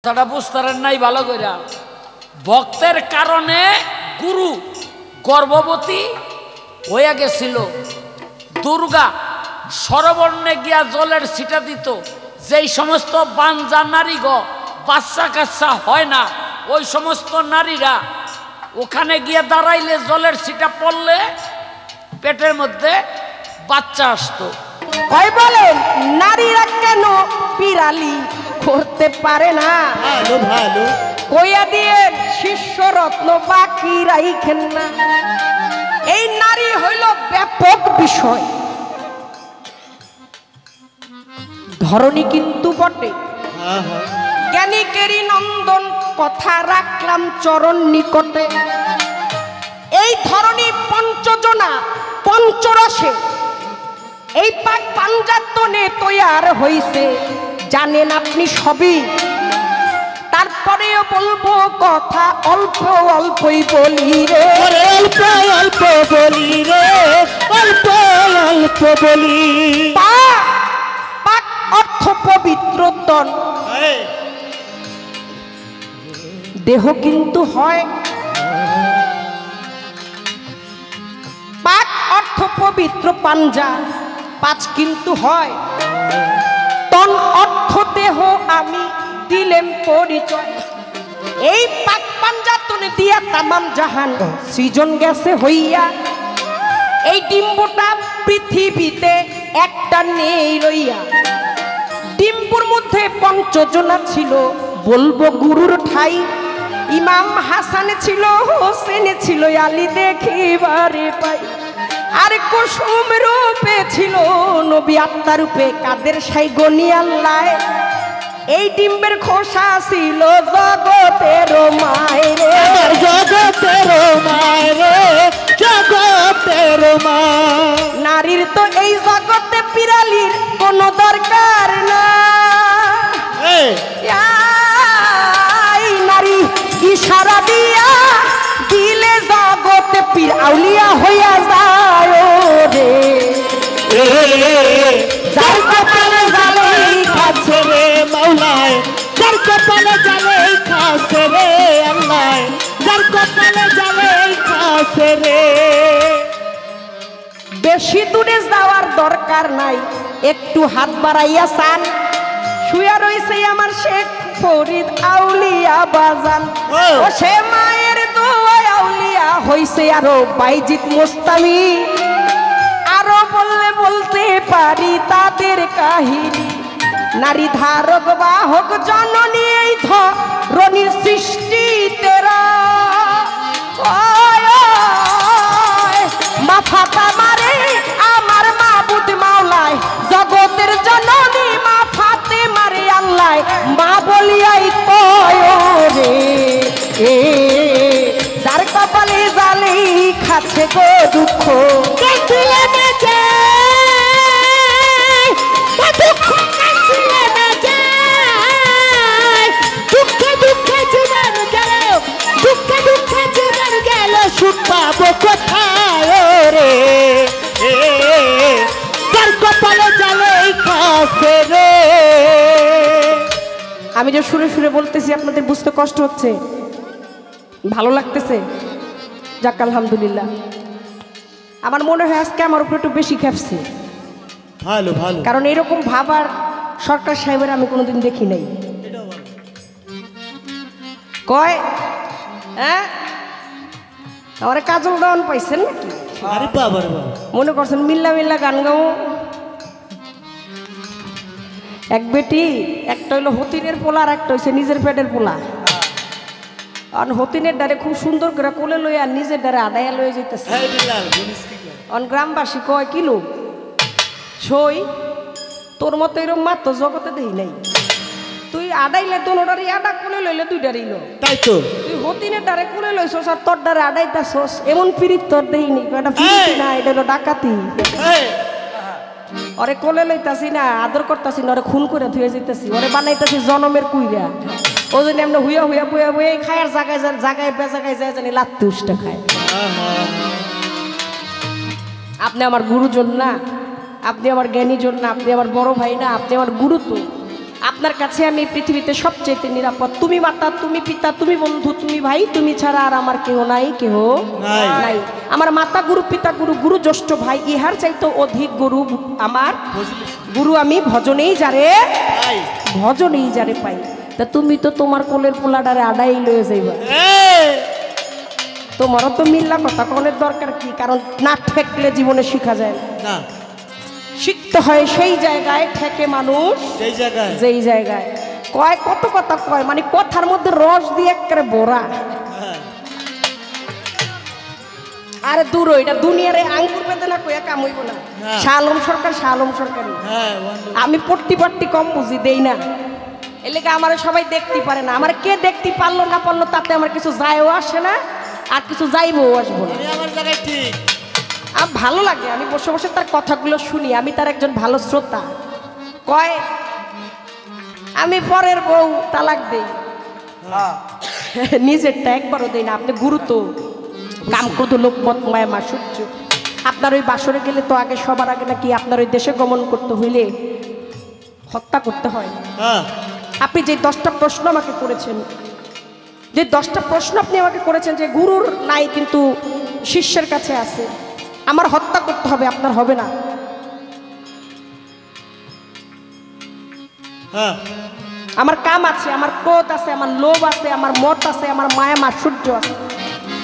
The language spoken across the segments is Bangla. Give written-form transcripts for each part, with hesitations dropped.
তারা বুঝতারেন নাই ভালো কইরা। ভক্তের কারণে গুরু গর্ভবতী হইয়া গেছিল। দুর্গা সরবর্ণে গিয়া জলের ছিটা দিত। যেই সমস্ত বাঞ্জা নারী বাচ্চা কাচ্চা হয় না, ওই সমস্ত নারীরা ওখানে গিয়ে দাঁড়াইলে জলের ছিটা পড়লে পেটের মধ্যে বাচ্চা আসতো। কই বলেন নারীরা কেন পিরালি করতে পারে না? ভালো ভালো কইয়া দিয়ে শিষ্য রত্ন বাকি রাইখেন না। এই নারী হইল ব্যাপক বিষয়। ধরনী কিন্তু বটে, জ্ঞানীকেরই নন্দন কথা রাখলাম চরণ নিকটে। এই ধরনী পঞ্চজনা পঞ্চরসে এই পাক পাঞ্জাতনে তৈয়ার হইছে, জানেন আপনি সবই। তারপরেও বলবো কথা অল্প অল্পই বলি রে, অল্প অল্প বলি রে, অল্প অল্প বলি। পাক অর্থ পবিত্র তন, দেহ কিন্তু হয়। পাক অর্থ পবিত্র পাঞ্জা, পাঁচ কিন্তু হয়। তন অর্থ দেহ আমি দিলেম পরিচয়। এই পাক পাঞ্জাতনে দিয়া তামাম জাহান সৃজন গেছে হইয়া। এই ডিম্বটা পৃথিবীতে একটা নেই রইয়া। ডিম্বুর মধ্যে পঞ্চজনা ছিল, বলবো গুরুর ঠাই। ইমাম হাসান ছিল, হোসেন ছিল, আলী দেখিবারে পাই। আর কুসুম রূপে ছিল নবী, আত্মা রূপে কাদের সাই গনি আল্লাহ। এই ডিম্বের খোসা ছিল জগতের মায়েরে, জগতের মায়েরে, জগতের মা। নারীর তো এই জগতে পিরালির কোনো দরকার না। এই নারী ইশারা দিয়া দিলে জগতে পীর আউলিয়া হইয়া যায় রে। যার কপালে জালে খাসে রে মাওলায়, যার কপালে জালে খাসে রে আল্লাহ, যার কপালে জালে খাসে রে। বেশি দূরে যাওয়ার দরকার নাই, একটু হাত বাড়াইয়া চান। শুয়া রইছে আমার শেখ ফরিদ আউলিয়া বাজান। ও সে মায়ের দোয়ায় আউলিয়া হইছে আরো বাইজিত মুস্তামি। আরো বললে বলতে পারি তাদের কাহিনী। নারী ধারক বাহক জননী এই ধরনীর সৃষ্টি তেরা। মাফাতা মারে আমার মাবুদ মাওলায়, জগতের জননী মা ফাতে মারে আল্লাহ। মা বলিয়াই কয় রে, যার কপালে জালে খাচ্ছে গো দুঃখ। সুখ পাবো কোথায় রে, যার কপালে জালে খাসে রে। আমি যে সুরে সুরে বলতেছি আপনাদের বুঝতে কষ্ট হচ্ছে, ভালো লাগতেছে? যাক আলহামদুলিল্লাহ। আমার মনে হয় আজকে আমার উপরে একটু বেশি খেপছে। ভালো ভালো, কারণ এরকম ভাবার সরকার সাহেবের আমি কোনোদিন দেখি নাই। কয় হ্যাঁ আমার কাজল গান পাইছেন নাকি? আরে বাবা রে বাবা, মনে করছেন মিল্লা মিল্লা গান গাও। এক বেটি, একটা হইলো হতিনের পোলা আর একটা হইছে নিজের পেটের পোলা। আর হতিনের ডারে খুব সুন্দর করে কোলে লইয়া নিজের ডারে আদায়া লয়ে যেতেছে। অন গ্রামবাসী কয় কিলো সই তোর মতো এরকম মাত্র জগতে দেই নাই। তুই আডাইলে দোনোটারি আডা কোলে লইলে দুইটারই লো, তাই তো তুই হতিনের ডারে কোলে লইছস আর তোর ডারে আডাইতাছস। এমন পিরিত তোর দেইনি, এটা পিরিত না, এটা হলো ডাকাতি। ওরে কোলে লইতাছি না, আদর করতাছি না, ওরে খুন করে ধুয়ে যেতেছি, ওরে বানাইতাছি জনমের কুইরা। ওই জন্য আমরা হুইয়া হুইয়া বইয়া বইয়া খায়ার জায়গায় জায়গায় বেজাগায় যায় জানি লাত্তি উষ্টা খায়। আপনি আমার গুরুজন না, আপনি আমার জ্ঞানীজন না, আপনি আমার বড় ভাই না, আপনি আমার গুরু। তো আপনার কাছে আমি পৃথিবীতে সবচেয়ে নিরাপদ। তুমি মাতা, তুমি পিতা, তুমি বন্ধু, তুমি ভাই, তুমি ছাড়া আর আমার কেহ নাই, কেহ নাই। আমার মাতা গুরু, পিতা গুরু, গুরু জ্যেষ্ঠ ভাই, ইহার চাইতে অধিক গুরু আমার গুরু আমি ভজনেই যারে ভজনেই যারে পাই। তা তুমি তো তোমার কোলের পোলাডারে আডাই লয়ে যাইবা, তোমারও তো মিল্লা কথা কোনের দরকার কি? কারণ না ঠেকলে জীবনে শিখা যায় না, শিখতে হয় সেই জায়গায় ঠেকে মানুষ যেই জায়গায় কয় কত কথা কয়, মানে কথার মধ্যে রস দিয়ে একেবারে ভরা। আরে দূর এটা দুনিয়ারে আঙ্গুর বেঁধে না কইয়া কাম হইব না। শাহ আলম সরকার, শাহ আলম সরকারি, আমি পট্টি কম বুঝি দেই না, এলাকা আমার সবাই দেখতে পারে না। আমার কে দেখতে পারলো না পারলো তাতে আমার কিছু যায়ও আসে না, আর কিছু যাইবও আসবো না। আমার ভালো লাগে, আমি বসে বসে তার কথাগুলো শুনি, আমি তার একজন ভালো শ্রোতা। কয় আমি পরের বউ তালাক দেই, নিজেরটা একবারও দেই না। আপনি গুরু তো কাম ক্রোধ লোক মত মায়া মাসুর্য। আপনার ওই বাসরে গেলে তো আগে সবার আগে নাকি আপনার ওই দেশে গমন করতে হইলে হত্যা করতে হয়। আপনি যে 10টা প্রশ্ন আমাকে করেছেন, যে 10টা প্রশ্ন আপনি আমাকে করেছেন, যে গুরুর নাই কিন্তু শিষ্যের কাছে আছে, আমার হত্যা করতে হবে, আপনার হবে না। আমার কাম আছে, আমার ক্রোধ আছে, আমার লোভ আছে, আমার মত আছে, আমার মায়া মাসুর্য আছে,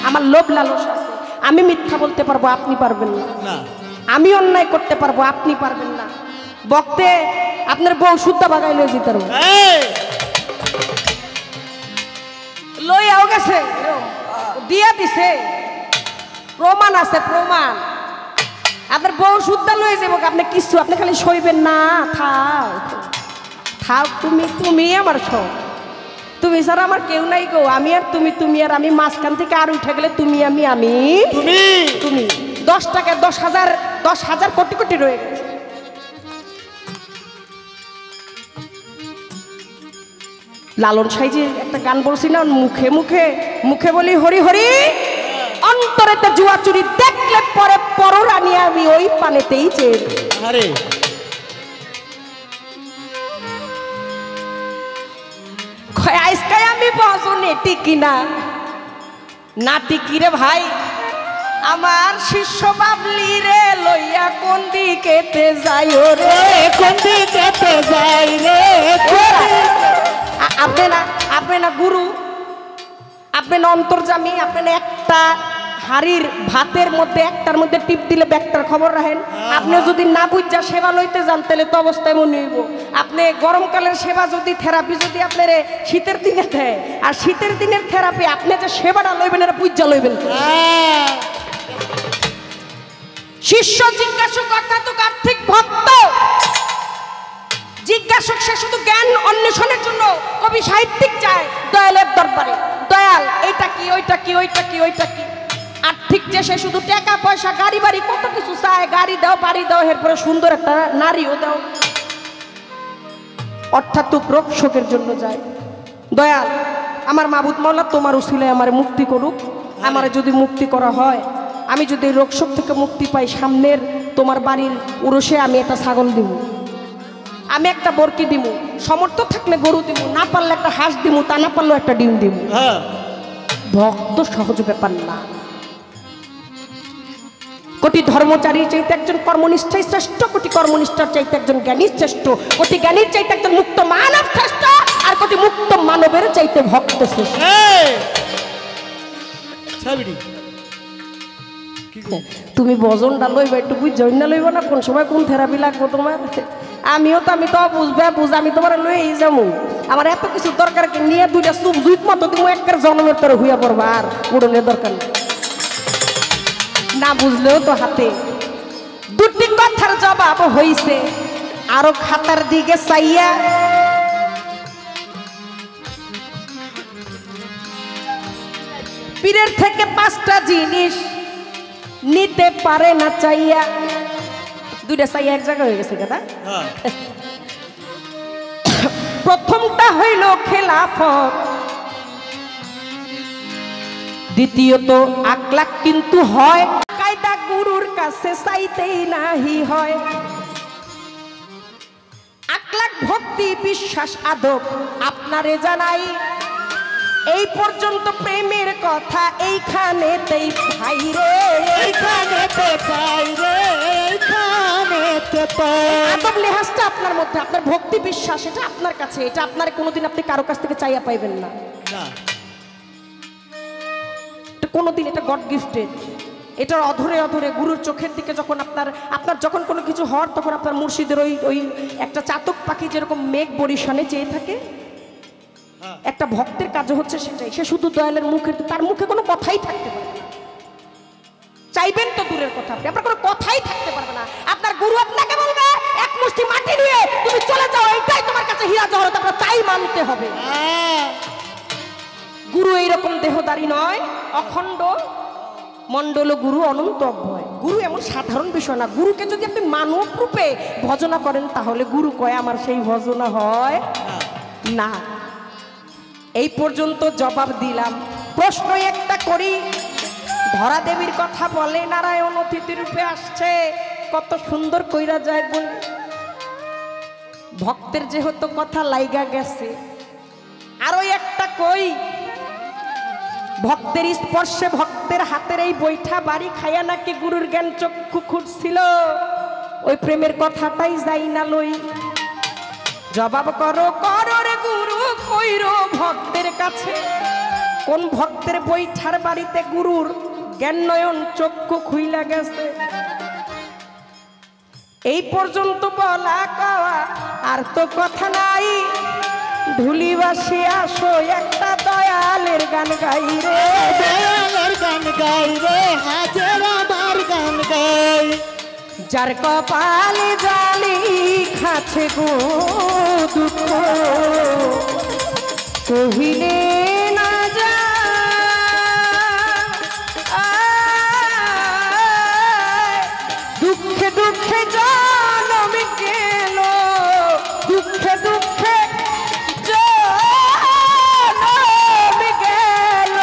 আমার লোভ লালস আছে। আমি মিথ্যা বলতে পারবো, আপনি পারবেন না। আমি অন্যায় করতে পারবো, আপনি পারবেন না। বক্তে আপনার বউ শুদ্ধা বাগাই লয়ে যেতে পারবো, লইয়াও গেছে, দিয়া দিছে, প্রমাণ আছে, প্রমাণ। আপনার বউ শুদ্ধা লয়ে যাবো, আপনি কিছু আপনি খালি সইবেন না। থাও থাও, তুমি আমার সব, তুমি ছাড়া আমার কেউ নাই গো। আমি আর তুমি, তুমি আর আমি, মাঝখান থেকে আর উঠে গেলে তুমি আমি তুমি। 10 টাকা 10,000 কোটি কোটি রয়ে গেছে। লালন সাইজি একটা গান বলছি না, মুখে মুখে মুখে বলি হরি হরি, অন্তরেতে জুয়া চুরি, দেখলে পরে পররানি আমি ওই পানেতেই চেয়ে। আরে আজকাই আমি বজনে টিকি না টিকি রে ভাই, আমার শিষ্য বাবলি রে লইয়া কোন দিকেতে যাই রে, কোন দিকেতে যাই রে। আপনি না গুরু, আপনি না অন্তর্যামী, আপনি না একটা হাড়ির ভাতের মধ্যে একটার মধ্যে টিপ দিলে ব্যাগটার খবর রাখেন। আপনি যদি না বুঝা সেবা লইতে যান তাহলে তো অবস্থায় মনে হইব। আপনি গরমকালের সেবা যদি, থেরাপি যদি আপনার শীতের দিনে দেয়, আর শীতের দিনের থেরাপি আপনি যে সেবাটা লইবেন এটা বুঝা লইবেন। শিষ্য জিজ্ঞাসক অর্থাৎ আর্থিক ভক্ত, জিজ্ঞাসক সে শুধু জ্ঞান অন্বেষণের জন্য কবি সাহিত্যিক যায় দয়ালের দরবারে, দয়াল এইটা কি, ওইটা কি, ওইটা কি, ওইটা কি। আর্থিক যে সে শুধু টাকা পয়সা গাড়ি বাড়ি কত কিছু চায়, গাড়ি দাও, বাড়ি দাও, এরপরে সুন্দর একটা নারীও দাও, অর্থাৎ রোগ শোকের জন্য যায়। দয়াল আমার মাবুদ মাওলা তোমার উসিলায় আমার মুক্তি করুক। আমার যদি মুক্তি করা হয়, আমি যদি রোগ শোক থেকে মুক্তি পাই, সামনের তোমার বাড়ির উরসে আমি একটা ছাগল দিব, আমি একটা বরকি দিব, সমর্থ থাকলে গরু দিব, না পারলে একটা হাঁস দিব, তা না পারলেও একটা ডিম দিব। ভক্ত সহজ ব্যাপার না। কোটি ধর্মচারীর চাইতে একজন কর্মনিষ্ঠাই শ্রেষ্ঠ, কোটি কর্মনিষ্ঠার চাইতে একজন জ্ঞানী শ্রেষ্ঠ, কোটি জ্ঞানীর চাইতে একজন মুক্ত মানব শ্রেষ্ঠ, আর কোটি মুক্ত মানবের চাইতে ভক্ত শ্রেষ্ঠ। তুমি বজনটা লইবা, একটু বুঝ না লইব না, কোন সময় কোন থেরাপি লাগবো তোমার। আমি তো বুঝবে বুঝ, আমি তোমার লই যাবো। আমার এত কিছু দরকার কি, নিয়ে 2টা সুপ জুইত মতো তুমি একবার জন্মের পরে হইয়া পড়বা, আর উড়নের দরকার না বুঝলেও তো হাতে। 2টি কথার জবাব হইছে আরো খাতার দিকে চাইয়া, পীরের থেকে 5টা জিনিস নিতে পারে না চাইয়া। 2টা চাইয়া এক জায়গায় হয়ে গেছে কথা। প্রথমটা হইল খেলাফত, দ্বিতীয়ত আকলাক কিন্তু হয়, কায়দা গুরুর কাছে চাইতেই নাহি হয়। আকলাক যাক ভক্তি বিশ্বাস আদব আপনারে জানাই, এই পর্যন্ত প্রেমের কথা এইখানেতেই ভাই রে, এইখানেতে পাই রে, এইখানেতে পাই। আদব লেহাজটা আপনার মধ্যে, আপনার ভক্তি বিশ্বাস এটা আপনার কাছে, এটা আপনার কোনোদিন আপনি কারো কাছ থেকে চাইয়া পাইবেন না, কোনোদিন এটা গড গিফটেড। এটার অধরে অধরে গুরুর চোখের দিকে যখন আপনার যখন কোনো কিছু হওয়ার, তখন আপনার মুর্শিদের ওই একটা চাতক পাখি যেরকম মেঘ বরিশানে চেয়ে থাকে, একটা ভক্তের কাজ হচ্ছে সেটাই। সে শুধু দয়ালের মুখের, তার মুখে কোনো কথাই থাকতে পারে না, চাইবেন তো দূরের কথা, আপনার কোনো কথাই থাকতে পারবে না। আপনার গুরু আপনাকে বলবে এক মুষ্টি মাটি নিয়ে তুমি চলে যাও, এটাই তোমার কাছে হীরা জহরত, আপনার তাই মানতে হবে। গুরু এইরকম দেহদারি নয়, অখণ্ড মণ্ডল গুরু অনন্ত অভয়। গুরু এমন সাধারণ বিষয় না, গুরুকে যদি আপনি মানব রূপে ভজনা করেন তাহলে গুরু কয় আমার সেই ভজনা হয় না। এই পর্যন্ত জবাব দিলাম। প্রশ্ন একটা করি, ধরা দেবীর কথা বলে নারায়ণ অতিথি রূপে আসছে, কত সুন্দর কইরা যায় বলে, ভক্তের যেহেতু কথা লাইগা গেছে, আরো একটা কই, ভক্তের স্পর্শে ভক্তের হাতের এই বৈঠা বাড়ি খাইয়া নাকি গুরুর জ্ঞান চক্ষু খুঁজছিল, ওই প্রেমের কথাটাই যাই না লই। জবাব করো করো রে গুরু কইরো ভক্তের কাছে, কোন ভক্তের বৈঠার বাড়িতে গুরুর জ্ঞান নয়ন চক্ষু খুইলা গেছে। এই পর্যন্ত বলা কওয়া আর তো কথা নাই, ধুলিবাসী আসো একটা দয়ালের গান গাই রে, দয়ালের গান গাই রে, হাজার আমার গান গাই। যার কপালে জালি খাছে গো দুঃখ কহিলে না যা, দুঃখে দুঃখে জনম গেল, দুঃখে দুঃখে জনম গেল,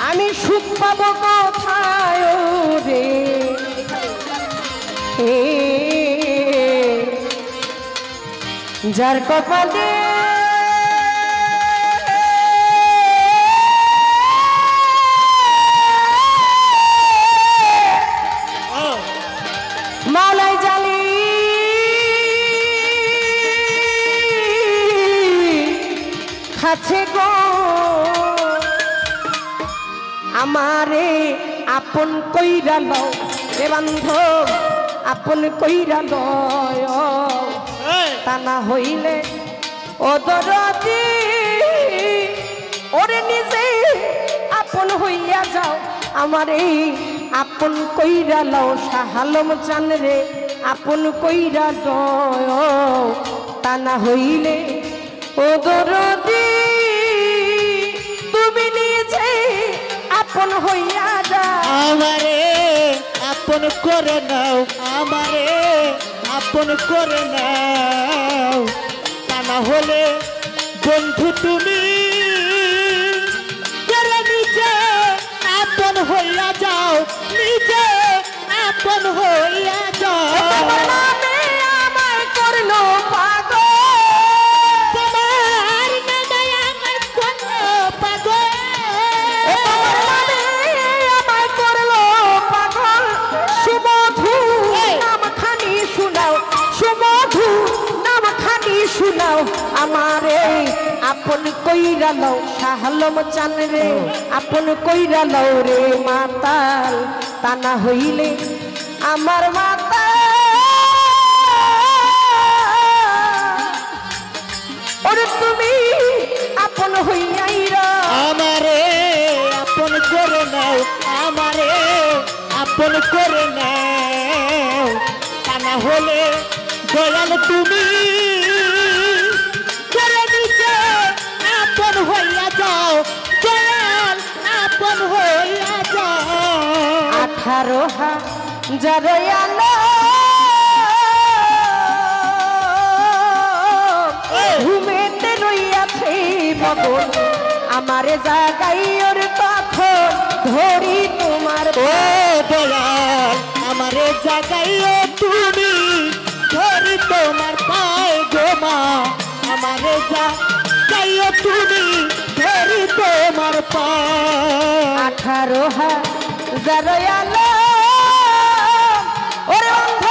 আমি সুখ পাবো কোথায় রে, যার কপালে মালাই জালি খাছে গো, আমারে আপন কইরা লও রে বান্ধব, আপন কইরা লও, তা না হইলে ও দরদি ওরে নিজে আপন হইয়া যাও, আমারে আপন কইরা লও, শাহালম চান রে আপন কইরা লও, তা না হইলে ও দরদি তুমি নিজে আপন হইয়া যাও, আমারে আপন করে নাও, আমারে আপন করে নাও, তা না হলে বন্ধু তুমি নিজে আপন হইয়া যাও, নিজে আপন হইয়া যাও। আমায় করলো পাগল, তোমার নামে আমার করলো পাগল, আমায় করলো পাগল, সুমধু নামখানি শুনাও, সুমধু নামখানি শুনাও, আমারে আপন কইরা লও, শাহালম চান রে আপন কইরা লও রে মাতাল, তা না হইলে আমার মাতা ওরে তুমি আপন হইয়াই রা, আমারে আপন করে নাও, আমারে আপন করে নাও, তা না হলে দয়াল তুমি করে নিচে আপন হইয়া যাও, দয়াল আপন হইয়া যাও। 18,000 আলো ঘুমেতে রইয়াছে মগন, আমারে জাগাই ওর তখন ধরি তোমার, ও দয়াল আমারে জাগাইও তুমি তোমার পায়ে গো মা আমারে যা গাইও তুমি ধরি তোমার পায়ে 18,000 আলো ওরে অন্ধ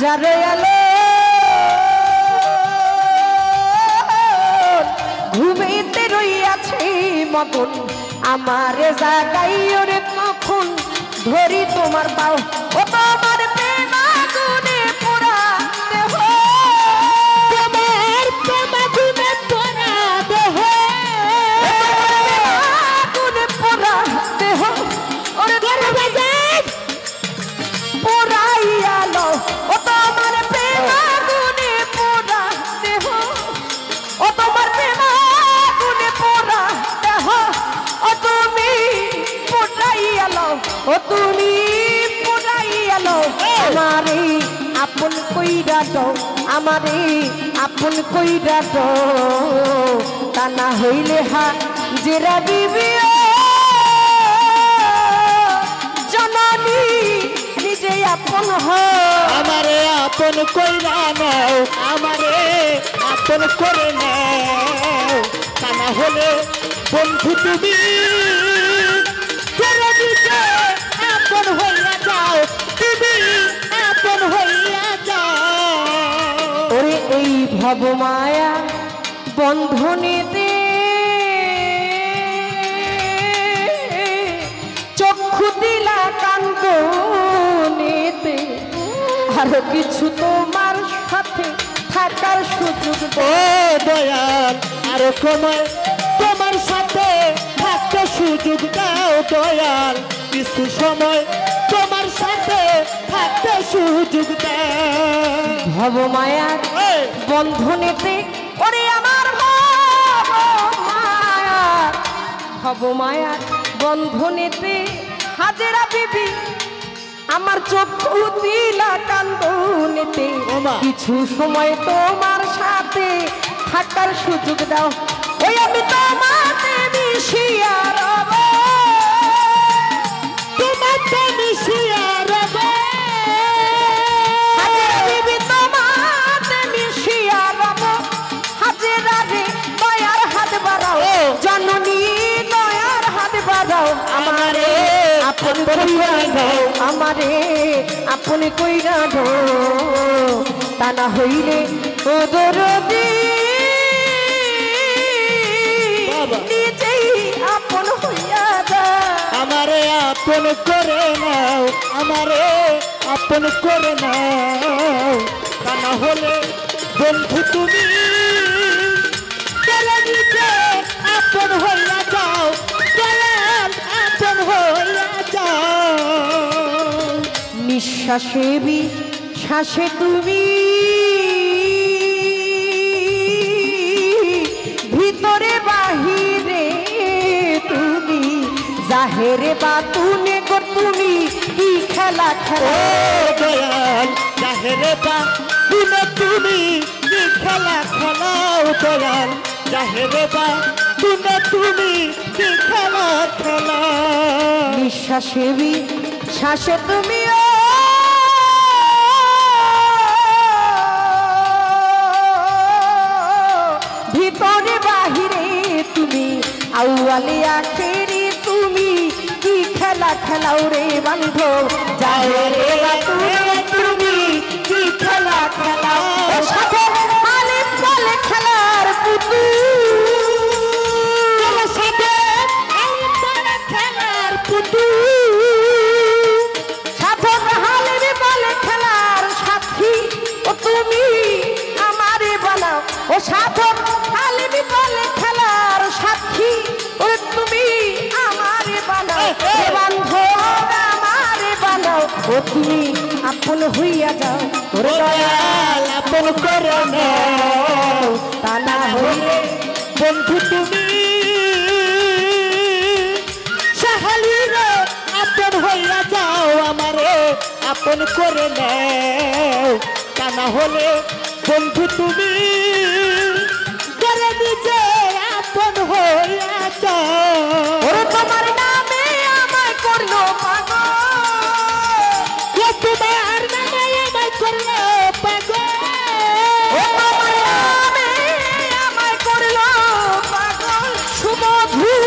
18,000 আলো ঘুমিতে রইয়াছি মতন আমারে জাগাইও রে কখন ধরি তোমার পাও ও তোমার প্রেম আগুনে পোড়া দেহ তোমার প্রেম আগুনে পোড়া দেহ আগুনে পোড়া দেহ ওরে দরবাজার পোড়াইয়ালো ও তোমার প্রেম আগুনে পোড়া দেহ ও তোমার প্রেম আগুনে পোড়া দেহ ও তুমি পোড়াইয়ালো ও তুমি পোড়াইয়ালো আমারে আপন কইরা দাও আমারে আপন কইরা দাও তা না হইলে জেরা দিবি জননী নিজে আপন আমারে আপন কইরা নাও আমারে আপন করে নাও তা না হলে বন্ধু তুমি করে দিতে আপন হইয়া যাও তুমি আপন হইয়া যাও ওরে এই ভবমায়া বন্ধনেতে চক্ষু দিলা কান্দনেতে আরো কিছু তোমার সাথে থাকার সুযোগ ও দয়াল আরো সময় তোমার সাথে থাকতে সুযোগ দাও দয়াল কিছু সময় তোমার সাথে থাকতে সুযোগ দাও ভবমায়ার বন্ধনেতে ওরে আমার ভবমায়ার বন্ধনেতে হাজেরা বিবি আমার চক্ষু দিলা কান্দনেতে ওমা। কিছু সময় তোমার সাথে থাকার সুযোগ দাও ওই আমি তোমাতে মিশিয়া রব তোমাতে মিশিয়া রব হাজেরা বিবি তোমাতে মিশিয়া রব হাজেরা রে দয়ার হাত বাড়াও জননী দয়ার হাত বাড়াও আমারে আপন কইরা দাও আমারে আপন কইরা দাও তা না হইলে ও দরদি বাবা। নিজেই আপন হইয়া দাও আমারে আপন করে নাও আমারে আপন করে নাও তা না হলে বন্ধু তুমি করে দিতে আপন হইয়া যাও দয়াল আপন হইয়া যাও নিঃশ্বাসে বিশ্বাসে তুমি ভিতরে বাহিরে তুমি জাহেরে বাতুনে গো তুমি কি খেলা ও খেলা দয়াল জাহেরে বা তুমি তুমি কি খেলা খেলাও দয়াল জাহেরে বা তুমি তুমি কি খেলা খেলাও নিঃশ্বাসে বিশ্বাসে তুমি ভিতরে বাহিরে তুমি আউয়ালে আখেরি তুমি কি খেলা খেলাও রে বান্ধব যাও রে তুমি তুমি কি খেলা খেলাও সাথে আলিম বলে খেলার পুতুল সাথে আলিম বলে খেলার পুতুল সাধক হালিম বলে খেলার সাথী ও তুমি আমারে বানাও ও সাধক হালিম বলে খেলার সাথী ও তুমি আমারে বানাও হে বান্ধব আমারে বানাও ও তুমি আপন হইয়া যাও ওর দয়াল আপন করে নাও তা না হইলে বন্ধু তুমি সাহালিরে আপন হইয়া যাও আমারে আপন করে নাও তা না হলে বন্ধু তুমি করে নিজে আপন হইয়া যাও ওরে তোমার নামে আমায় করলো পাগল ও তোমার নামে আমায় করলো পাগল ও তোমার নামে আমায় করলো পাগল সুমধুর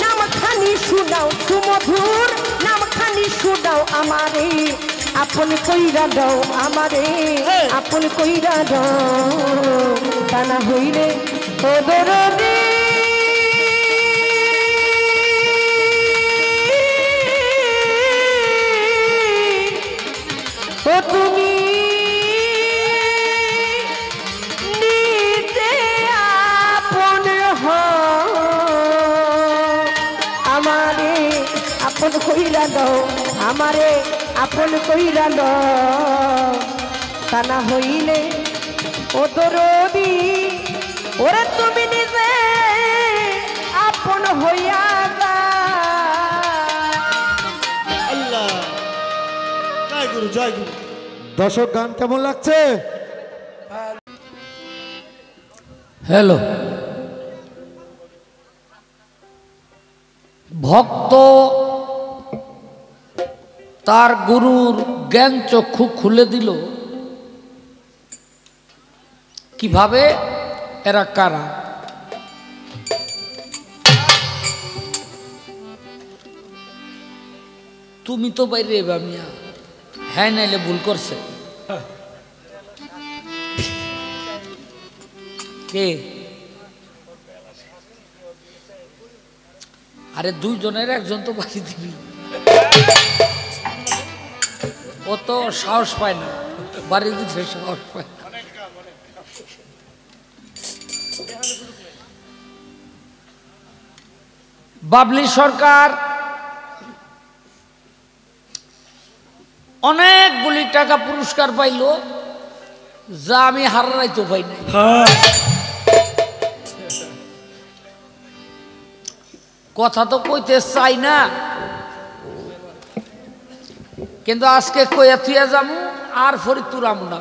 নামখানি শুনাও সুমধুর নামখানি শুনাও আমারে আপন কইরা দাও আমারে আপন কইরা দাও তা না হইলে ও দরদি ও তুমি নিতে আপন হও আমারে আপন কইরা দাও আমারে আপন কইরা দাও তা না হইলে ও দরদি ওরে তুমি নিজে আপন হইয়া যা আল্লাহ জয় গুরু জয় গুরু দর্শক গান কেমন লাগছে? হ্যালো ভক্ত তার গুরুর জ্ঞান চক্ষু খুলে দিল কিভাবে এরা কারা তুমি তো বাইরে এবার মিয়া হ্যাঁ নাইলে ভুল করছে কে আরে দুইজনের একজন তো বাড়ি দিবি ও তো সাহস পায় না বাড়ি দিতে সাহস পায় না বাবলি সরকার অনেকগুলি টাকা পুরস্কার পাইল যা আমি হারাইতে পাই নাই কথা তো কইতে চাই না কিন্তু আজকে কইয়া থুয়া যামু আর ফরিদপুর আমু না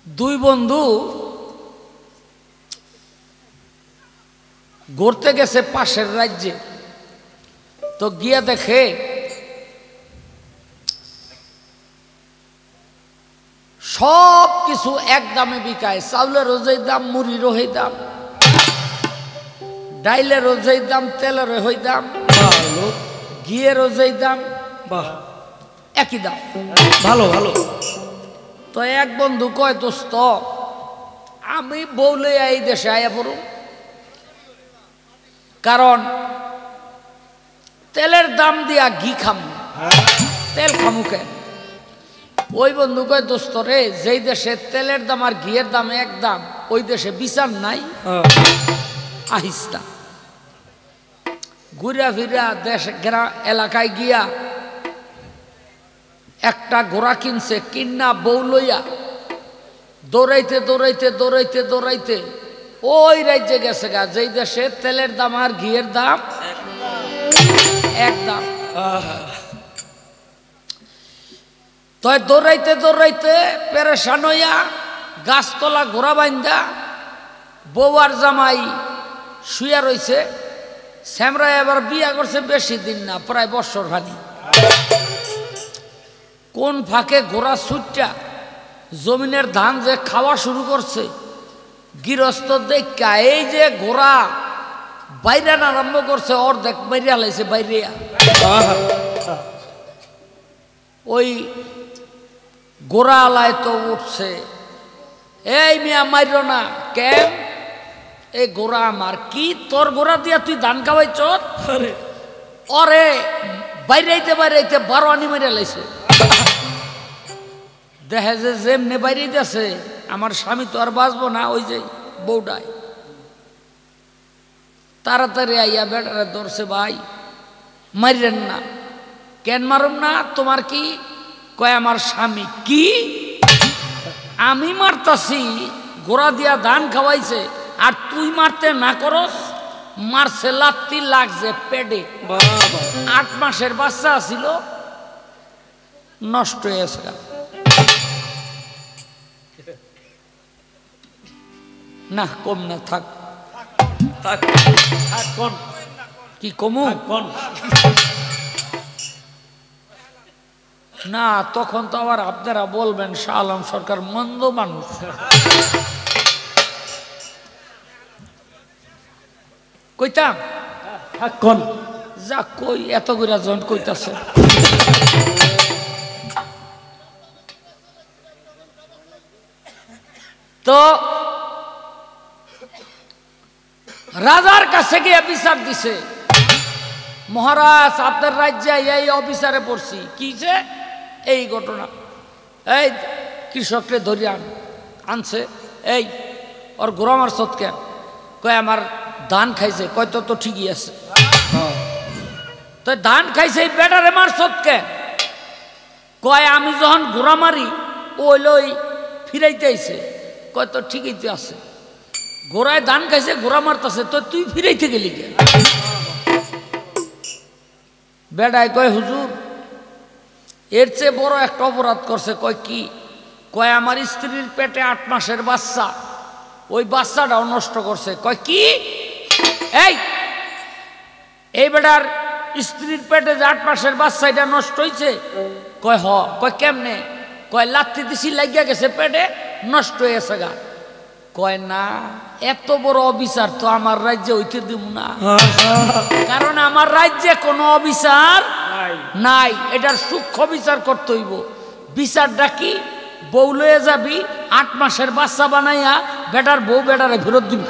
দুই বন্ধু ঘুরতে গেছে পাশের রাজ্যে তো গিয়া দেখে সব কিছু এক দামে বিকায় চাউলেরও যেই দাম মুড়িরও হই দাম ডাইলেরও যেই দাম তেলেরও হই দাম ঘিয়েরও যেই দাম বাহ একই দাম ভালো ভালো তো এক বন্ধু কয় দোস্ত আমি বউলে এই দেশে আয়া পড়ুম কারণ তেলের দাম দিয়া ঘি খামু তেল খামু কেন ওই বন্ধু কয় দোস্ত রে যেই দেশে তেলের দাম আর ঘিয়ের দাম এক দাম ওই দেশে বিচার নাই আহিস্তা ঘুরা ফিরা দেশ এলাকায় গিয়া একটা ঘোড়া কিনছে কিন্না বউ লইয়া দৌড়াইতে দৌড়াইতে দৌড়াইতে দৌড়াইতে ওই রাজ্যে গেছে গা যেই দেশে তেলের দাম আর ঘিয়ের দাম এক দাম তাই দৌড়াইতে দৌড়াইতে পেরেশান হইয়া গাছতলা ঘোড়া বাইন্দা বউ আর জামাই শুয়া রইছে শ্যামরা এবার বিয়া করছে বেশি দিন না প্রায় বছর খানি কোন ফাঁকে ঘোড়া ছুটটা জমিনের ধান যে খাওয়া শুরু করছে গৃহস্থ দেখা এই যে ঘোড়া বাইরান আরম্ভ করছে অর্ধেক মাইরা লাইছে বাইরে ওই গোড়া আলায় তো উঠছে এই মিয়া মাইর না কেন এই গোড়া আমার কি তোর গোড়া দিয়া তুই ধান খাওয়াইছ অরে বাইরাইতে বাইরাইতে 12 আনি মাইরা লাইছে দেখে যে যেমনি বাইরাইতেছে আমার স্বামী তো আর বাঁচবো না ওই যে বউটাই তাড়াতাড়ি আইয়া বেটারে ধরছে ভাই মারিলেন না কেন মারুম না তোমার কি কয় আমার স্বামী কি আমি মারতাছি গোড়া দিয়া ধান খাওয়াইছে আর তুই মারতে না করস মারছে লাত্তি লাগছে পেটে 8 মাসের বাচ্চা ছিল নষ্ট হয়েছে না কম না থাক থাক কোন কি কমু না, তখন তো আবার আপনারা বলবেন শাহ আলম সরকার মন্দ মানুষ। কইতাম কোন যা কই এত করে জন কইতাছে। তো রাজার কাছে গিয়ে বিচার দিছে, মহারাজ আপনার রাজ্যে এই অফিসারে পড়ছি, কি যে এই ঘটনা, এই কৃষককে ধরে আনছে, এই ওর গোড়া মারছত কেন? কয় আমার ধান খাইছে। কয় তো ঠিকই আছে, তো ধান খাইছে এই বেটারে মারছত কেন? কয় আমি যখন গোড়া মারি ওই ফিরাইতে আইছে। কয় তো ঠিকই তো আছে, গোড়ায় ধান খাইছে গোড়া মারতেছে, তো তুই ফিরাইতে গেলি কে? বেটায় কয় হুজুর এর চেয়ে বড় একটা অপরাধ করছে। কয় কি? কয় আমার স্ত্রীর পেটে 8 মাসের বাচ্চা, ওই বাচ্চাটাও নষ্ট করছে। কয় কি? এই বেটার স্ত্রীর পেটে যে 8 মাসের বাচ্চা এটা নষ্ট হয়েছে? কয় হ। কয় কেমনে? কয় লাত্তি দিছি লাগিয়া গেছে পেটে, নষ্ট হয়ে গেছে গা। কয় না, এত বড় অবিচার তো আমার রাজ্যে হইতে দিব না, কারণ আমার রাজ্যে কোনো অবিচার নাই, এটার সূক্ষ্ম বিচার করতে হইব। বিচারটা কি? বউ লয়ে যাবি, 8 মাসের বাচ্চা বানাইয়া বেটার বউ বেটারে ফেরত দিবি।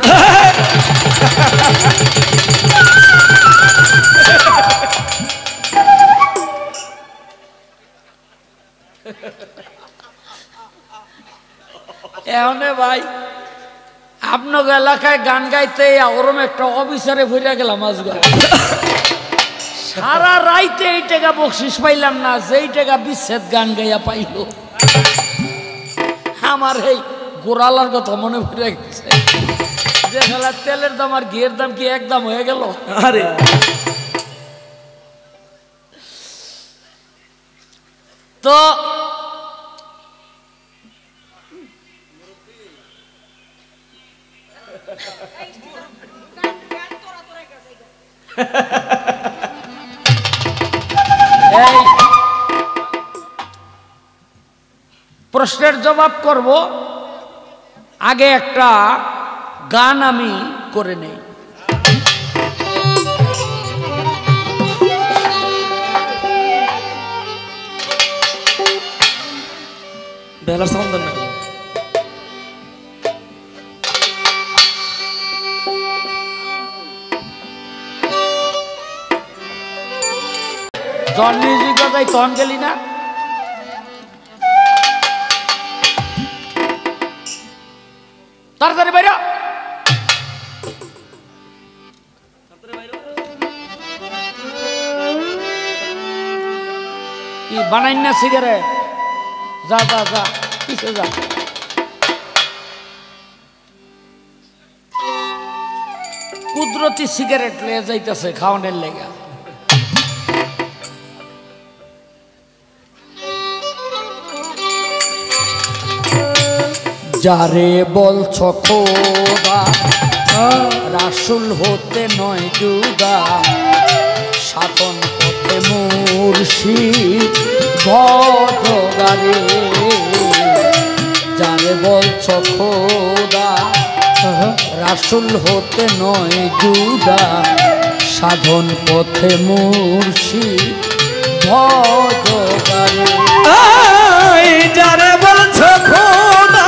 এহনে ভাই আপনার এলাকায় গান গাইতে ওরম একটা অফিসারে ভরিয়া গেলাম আজকে, সারা রাইতে এই টাকা বকশিস পাইলাম না, যেই টাকা বিচ্ছেদ গান গাইয়া পাইল। আমার এই গোড়ালার কথা মনে পড়ে গেছে, যে খেলার তেলের দাম আর ঘিয়ের দাম কি একদম হয়ে গেল। আরে তো এই প্রশ্নের জবাব করব, আগে একটা গান আমি করে নেই। বেলার সাউন্ড না জন মিউজিক বাজাই তখন গেলি না? তাড়াতাড়ি বাইরে কি বানাই না সিগারেট? যা যা যা কিসে যা। কুদরতি সিগারেট লয়ে যাইতেছে খাওয়ানোর লেগা। যারে বলছ খোদা রাসূল হতে নয় জুদা, সাধন পথে মুর্শিদ ভজগারে। যারে বলছ খোদা রাসূল হতে নয় জুদা, সাধন পথে মুর্শিদ ভজগারে। যারে বলছ খোদা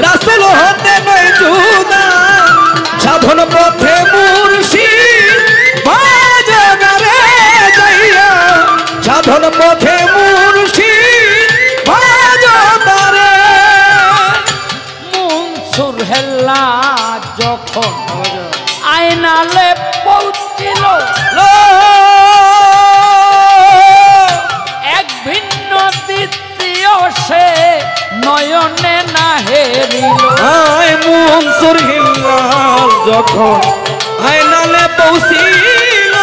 রাসূল হতে নয় জুদা, সাধন পথে মুর্শিদ ভজগারে যাইয়া, সাধন পথে মুর্শিদ ভজগারে। মনসুর হেল্লা যখন আয়নালে পৌঁছিল, এক ভিন্ন দ্বিতীয় সে নয়নে না হেরিল। মনসুর হিল্লাল যখন আয়নালে পৌঁছিল,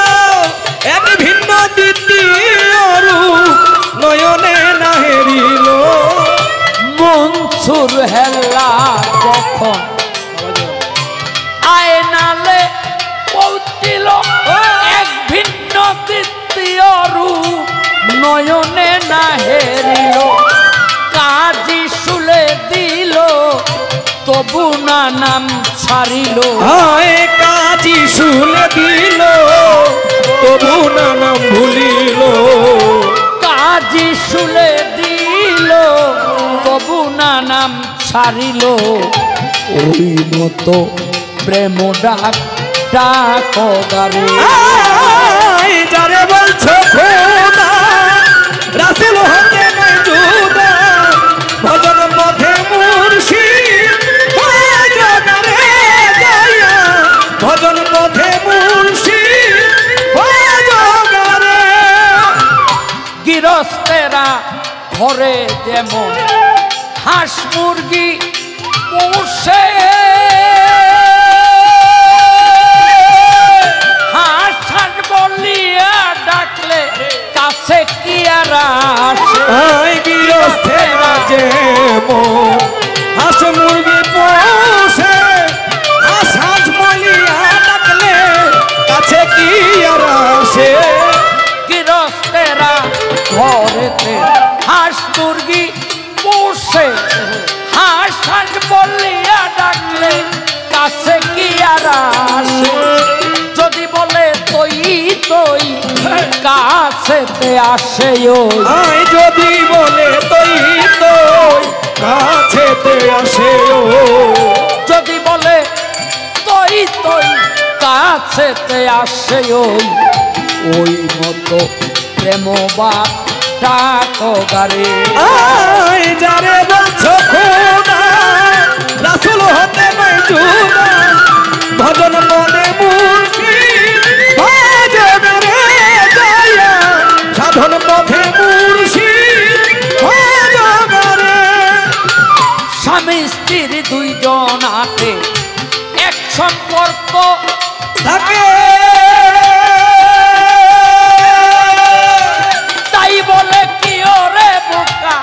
এক ভিন্ন দ্বিতীয় রূপ নয়নে না হেরিল। মনসুর হেল্লা যখন আয়নালে পৌঁছিল, প্রিয়রু নয়নে না হেরিল কাজী শুলে দিল তবু না নাম ছাড়িল হায় কাজী শুলে দিল তবু না নাম ভুলিল কাজী শুলে দিল তবু না নাম ছাড়িল ওই মতো প্রেম ডাক ডাক গারে যারে বলছো খোদা রাসূল হতে নাই জুদা ভজন পথে মুর্শিদ ভজনারে যাইয়া ভজন পথে মুর্শিদ ভজনারে গৃহস্থেরা ঘরে যেমন হাঁস মুরগি পোষে হাঁস হাঁস বলিয়া ডাকলে কাছে কি আর আসে গৃহস্থেরা যেমন হাঁস মুরগি পোষে হাঁস হাঁস বলিয়া ডাকলে কাছে কি আর আসে গৃহস্থেরা ঘরেতে হাঁস মুরগি পোষে হাঁস হাঁস বলিয়া ডাকলে কাছে কি আর আসে যদি বলে তুই তুই কাছেতে আসে ওই যদি বলে তুই তুই কাছেতে আসে যদি বলে তুই তুই কাছেতে আসে ওই মতো প্রেম বাপ ডাক গারে যারে বলছো খোদা রাসূল হতে নাই জুদা ভজন মনে মুর্শিদ ভজনারে যাইয়া সাধন পথে মুর্শিদ ভজনারে স্বামী স্ত্রী দুইজন হাতে এক সম্পর্ক থাকে তাই বলে কি ওরে বোকা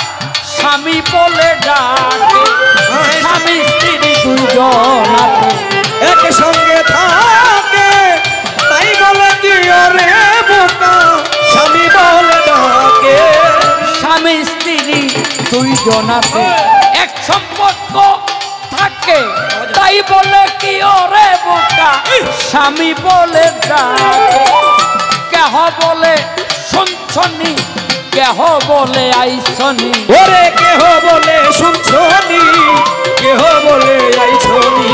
স্বামী বলে ডাকে স্বামী স্ত্রী দুইজন হাতে এক সঙ্গে থাকে তাই বলে কি ওরে বোকা স্বামী বলে ডাকে স্বামী স্ত্রী দুইজন হাতে এক সম্পর্ক থাকে তাই বলে কি ওরে বোকা স্বামী বলে ডাকে কেহ বলে শুনছনি কেহ বলে আইসনি ওরে কেহ বলে শুনছনি কেহ বলে আইছনি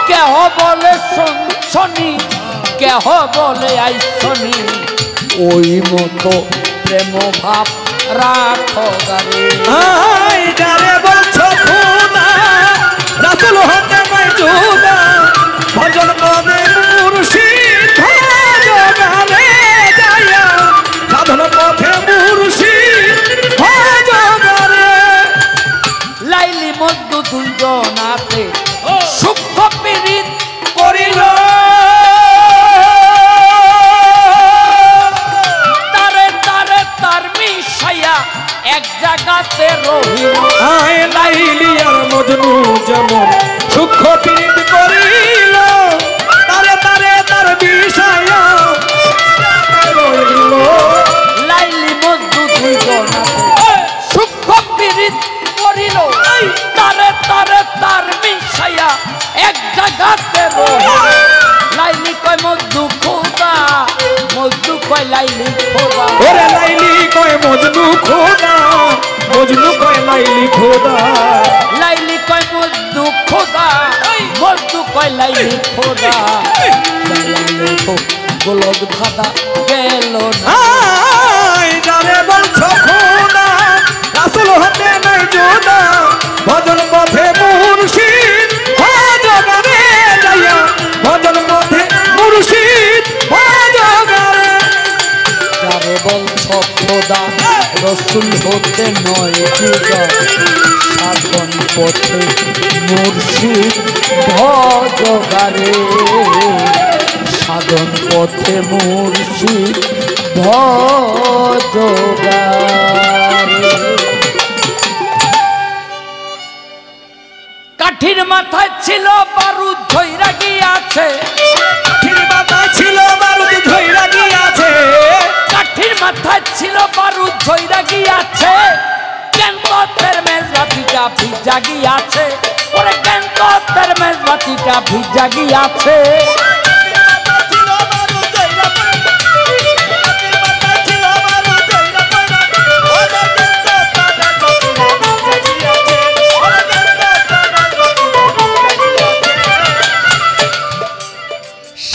কেহ বলে শুনছনি কেহ বলে আইসনি ওই মতো প্রেম ভাব রাখো গারে যারে বলছো খোদা রাসূল হতে নাই জুদা ভজন পদে মুর্শিদ ভজনারে যাইয়া সাধন পথে মুর্শিদ ভজনারে লাইলি মধ্যু দুইজন হাতে সূক্ষ্ম পীড়িত করিল তারে তারে তার মিশাইয়া এক জায়গাতে রহিল লাইলি আর মজনু যেমন সূক্ষ্ম পীড়িত করিল তারে তারে তার বিষয়া রইল লাইলি মধ্যু দুইজন হাতে সূক্ষ্ম পীড়িত করিল তারে তারে তার মিশাইয়া এক জায়গাতে রহিল লাইলি কয় মধ্যু খোদা মধ্যু কয় লাইলি খোদা ওরে লাইলি কয় মজনু খোদা মজনু কয় লাইলি খোদা লাইলি কয় মধ্যু খোদা মধ্যু কয় লাইলি খোদা গোলক ধাঁধা গেল না যারে বলছো খোদা রাসূল হতে নাই জুদা ভজন পথে মুর্শিদ ভজনারে যাইয়া ভজন পথে মুর্শিদ ভজনারে যারে বলছ খোদা রসুল হতে নয় জুদা সাধন পথে মুর্শিদ ভজগারে সাধন পথে মুর্শিদ ভজগারে কাঠির মাথায় ছিল বারুদ ধইরা গিয়াছে কাঠির মাথায় ছিল বারুদ ধইরা গিয়াছে বারুদ ঝইরা গিয়াছে কেন্ততের মেজবাতিটা ভিজা গিয়াছে ওরে কেন্ততের মেজবাতিটা ভিজা গিয়াছে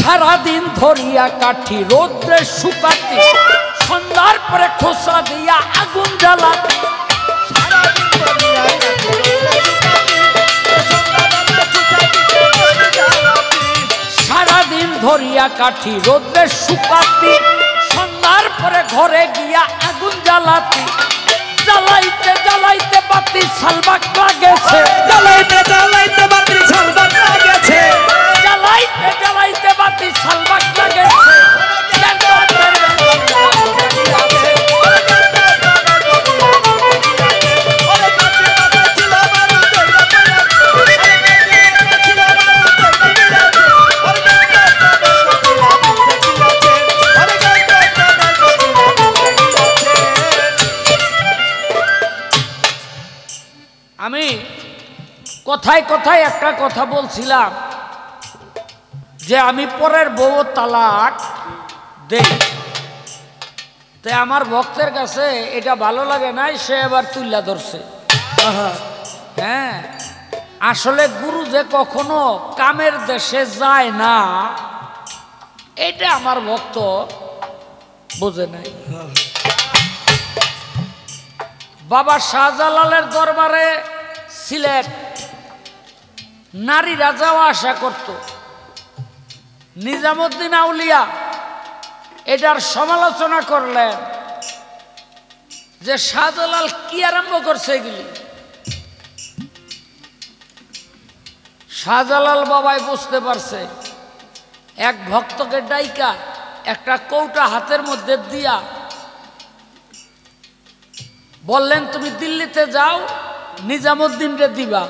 সারাদিন ধরিয়া কাঠি রোদ্রে শুকাতে সন্ধ্যার পরে খোসা দিয়া আগুন জ্বালাতে সারাদিন ধরিয়া কাঠি রোদ্রে শুকাতে সন্ধ্যার পরে ঘরে গিয়া আগুন জ্বালাতে জ্বালাইতে জ্বালাইতে বাতি সালবাক লাগেছে জ্বালাইতে জ্বালাইতে বাতি সালবাক লাগেছে জ্বালাইতে জ্বালাইতে বাতি সালবাক লাগেছে আমি কথায় কথায় একটা কথা বলছিলাম যে আমি পরের বউ তালাক দেই তাই আমার ভক্তের কাছে এটা ভালো লাগে নাই সে এবার তুল্লা ধরছে হ্যাঁ আসলে গুরু যে কখনো কামের দেশে যায় না এটা আমার ভক্ত বোঝে নাই বাবা শাহজালালের দরবারে সিলেট নারীরা যাওয়া আসা করত নিজামুদ্দিন আউলিয়া এটার সমালোচনা করলেন যে শাহজালাল কি আরম্ভ করছে এগুলি শাহজালাল বাবাই বুঝতে পারছে এক ভক্তকে ডাইকা একটা কৌটা হাতের মধ্যে দিয়া বললেন তুমি দিল্লিতে যাও নিজামুদ্দিন রে দিবা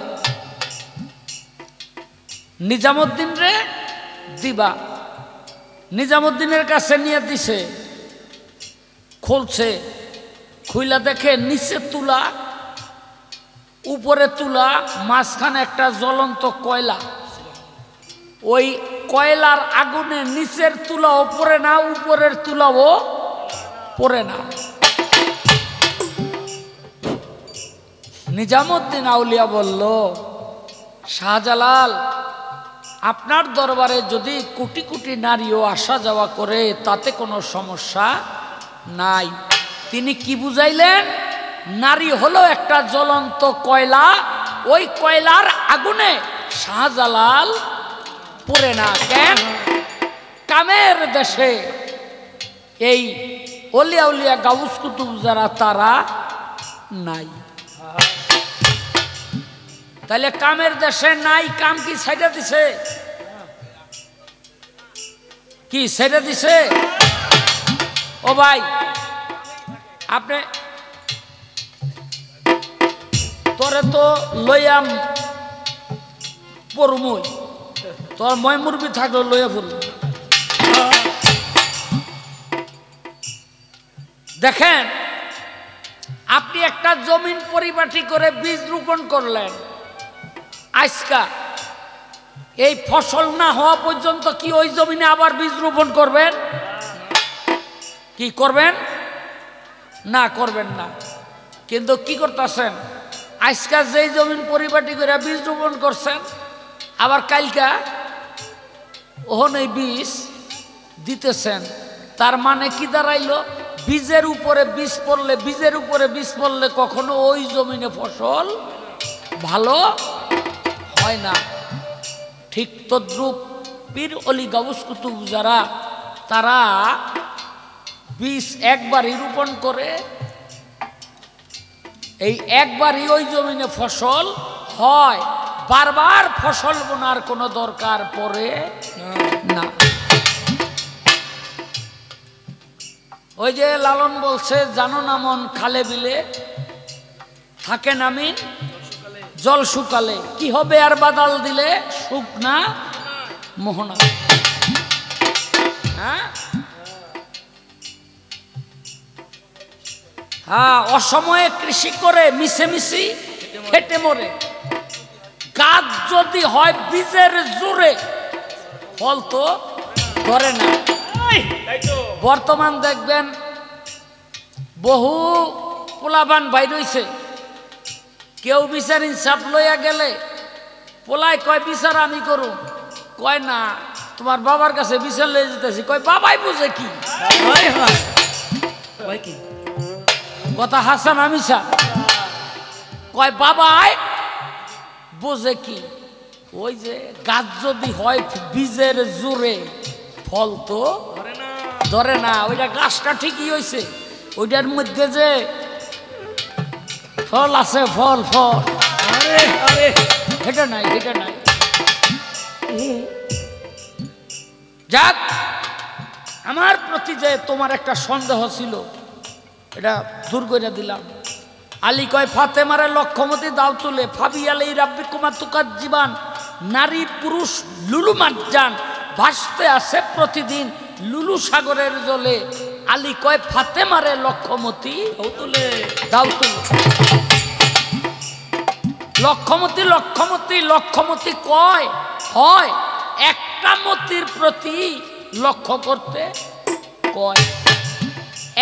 নিজামুদ্দিন রে দিবা নিজামুদ্দিনের কাছে নিয়ে দিছে খুলছে খুইলা দেখে নিচে তুলা উপরে তুলা মাঝখানে একটা জ্বলন্ত কয়লা ওই কয়লার আগুনে নিচের তুলাও পড়ে না উপরের তুলাও পড়ে না নিজামুদ্দিন আউলিয়া বলল শাহজালাল আপনার দরবারে যদি কোটি কোটি নারীও আসা যাওয়া করে তাতে কোনো সমস্যা নাই তিনি কি বুঝাইলেন নারী হলো একটা জ্বলন্ত কয়লা ওই কয়লার আগুনে শাহজালাল পড়ে না কেন কামের দেশে এই অলিয়া উলিয়া গাউস কুতুব যারা তারা নাই তাহলে কামের দেশে নাই কাম কি সাইডা দিছে কি সাইডা দিছে ও ভাই আপনি তোরে তো লইয়াম পড়মই তোর মই মুরবি থাকলো লইয়া পড়ব দেখেন আপনি একটা জমিন পরিপাটি করে বীজ রোপণ করলেন আজকা এই ফসল না হওয়া পর্যন্ত কি ওই জমিনে আবার বীজ রোপণ করবেন কি করবেন না করবেন না কিন্তু কি করতেছেন আজকা যেই জমিন পরিপাটি করে বীজ রোপণ করছেন আবার কালকা ওহন এই বীজ দিতেছেন তার মানে কি দাঁড়াইলো বীজের উপরে বীজ পড়লে বীজের উপরে বীজ পড়লে কখনো ওই জমিনে ফসল ভালো হয় না ঠিক তদ্রূপ পীর অলি গাউস কুতুব যারা তারা বীজ একবারই রোপণ করে এই একবারই ওই জমিনে ফসল হয় বারবার ফসল বোনার কোনো দরকার পড়ে না ওই যে লালন বলছে জানো না মন খালে বিলে থাকে নামিন জল শুকালে কি হবে আর বাদাল দিলে সুখ না মোহনা হ্যাঁ হ্যাঁ, অসময়ে কৃষি করে মিশে খেটে মরে। গাছ যদি হয় বীজের জোরে, ফল তো ধরে না। বর্তমান দেখবেন বহু পোলাবান বাইর হইছে, কেউ বিচার ইনসাফ লইয়া গেলে পোলায় কয় বিচার আমি করুম, কয় না তোমার বাবার কাছে বিচার লয়ে যেতেছি, কয় বাবাই বুঝে কি কথা হাসান আমিসা, কয় বাবাই বুঝে কি। ওই যে গাছ যদি হয় বীজের জোরে, ফল তো ধরে না। ওইটা গাছটা ঠিকই হয়েছে, ওইটার মধ্যে যে ফল আছে, ফল এটা নাই, এটা নাই। যাক, আমার প্রতি যে তোমার একটা সন্দেহ ছিল, এটা দূর করে দিলাম। আলী কয় ফাতেমারে লক্ষ্যমতি দাও তুলে, ফাবি আলী রাব্বি কুমার তুকার জীবান, নারী পুরুষ লুলু মাজ্জান, ভাসতে আসে প্রতিদিন লুলু সাগরের জলে। আলী কয় ফাতেমারে লক্ষ্যমতি দাও তুলে। লক্ষ্যমতি লক্ষ্যমতি লক্ষ্যমতি কয় হয় একটা মতির প্রতি লক্ষ্য করতে কয়।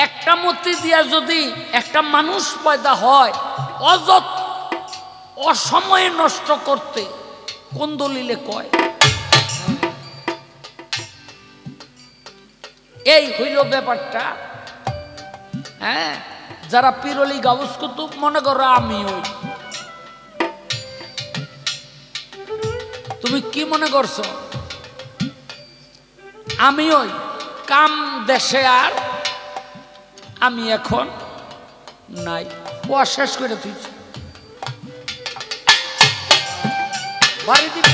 একটা মতি দিয়া যদি একটা মানুষ পয়দা হয়, অসময়ে নষ্ট করতে কোন দলিলে কয়? এই হইল ব্যাপারটা। হ্যাঁ, যারা পিরলি গাউস কুতুব মনে করো আমি ওই, তুমি কি মনে করছো আমি ওই? কাম দেশে আর আমি এখন নাই, পোয়া শেষ করে দিচ্ছি। বাড়ি দিবি